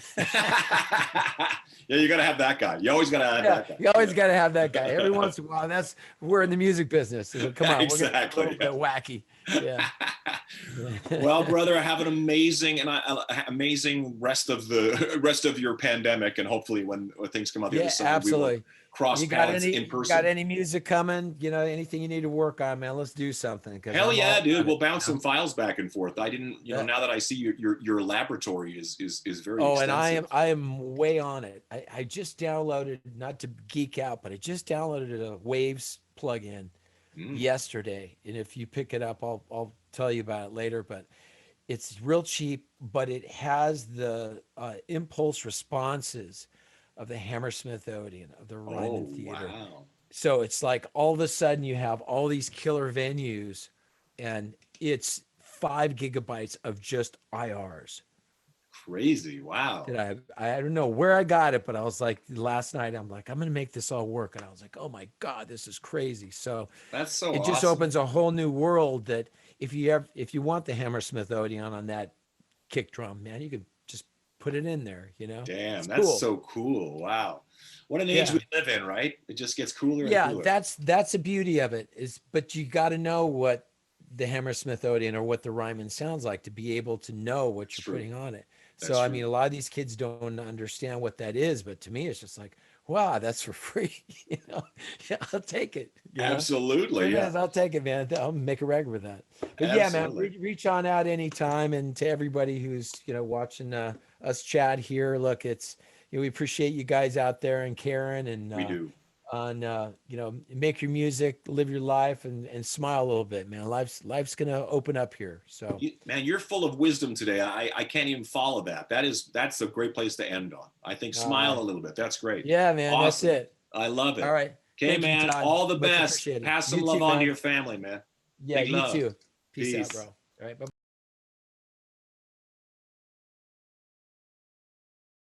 Yeah, you got to have that guy. You always got to have that guy. You always got to have that guy every once in a while. We're in the music business. So come on, Exactly. we're going to get a little bit wacky. Yeah. Well, brother, have an amazing amazing rest of your pandemic, and hopefully when things come out the other side, absolutely. we will cross paths in person. Got any music coming? Anything you need to work on, man? Let's do something. Hell yeah, dude! We'll bounce some files back and forth. I didn't, now that I see your laboratory is very. Oh, extensive. and I am way on it. I just downloaded, not to geek out, but I just downloaded a Waves plugin yesterday. And if you pick it up, I'll tell you about it later. But it's real cheap, but it has the impulse responses of the Hammersmith Odeon, of the Ryman Theater. Wow. So it's like all of a sudden you have all these killer venues, and it's 5 gigabytes of just IRs. Crazy. Wow. I don't know where I got it, but I was like, last night, I'm like, I'm going to make this all work. And I was like, oh my God, this is crazy. So that's so it just opens a whole new world that if you want the Hammersmith Odeon on that kick drum, man, you could just put it in there, Damn, it's that's cool. so cool. Wow. What an age we live in, right? It just gets cooler and cooler. That's the beauty of it but you got to know what the Hammersmith Odeon or what the Ryman sounds like to be able to know what you're putting on it. That's so, I true. mean, a lot of these kids don't understand what that is, but to me, it's just like, wow, that's for free. Yeah, I'll take it. Absolutely. Yeah. I'll take it, man. I'll make a record with that. But Absolutely. Yeah, man, reach on out anytime. And to everybody who's, watching us chat here, look, we appreciate you guys out there and Karen and we do. On make your music, live your life, and smile a little bit, man. Life's gonna open up here. So man, you're full of wisdom today. I can't even follow that. That's a great place to end on. I think smile a little bit. That's great. Yeah, man. Awesome. That's it. I love it. All right. Okay, man. All the best. Pass some love on to your family, man. Yeah, Big you love. too. Peace out, Peace. bro. All right. Bye.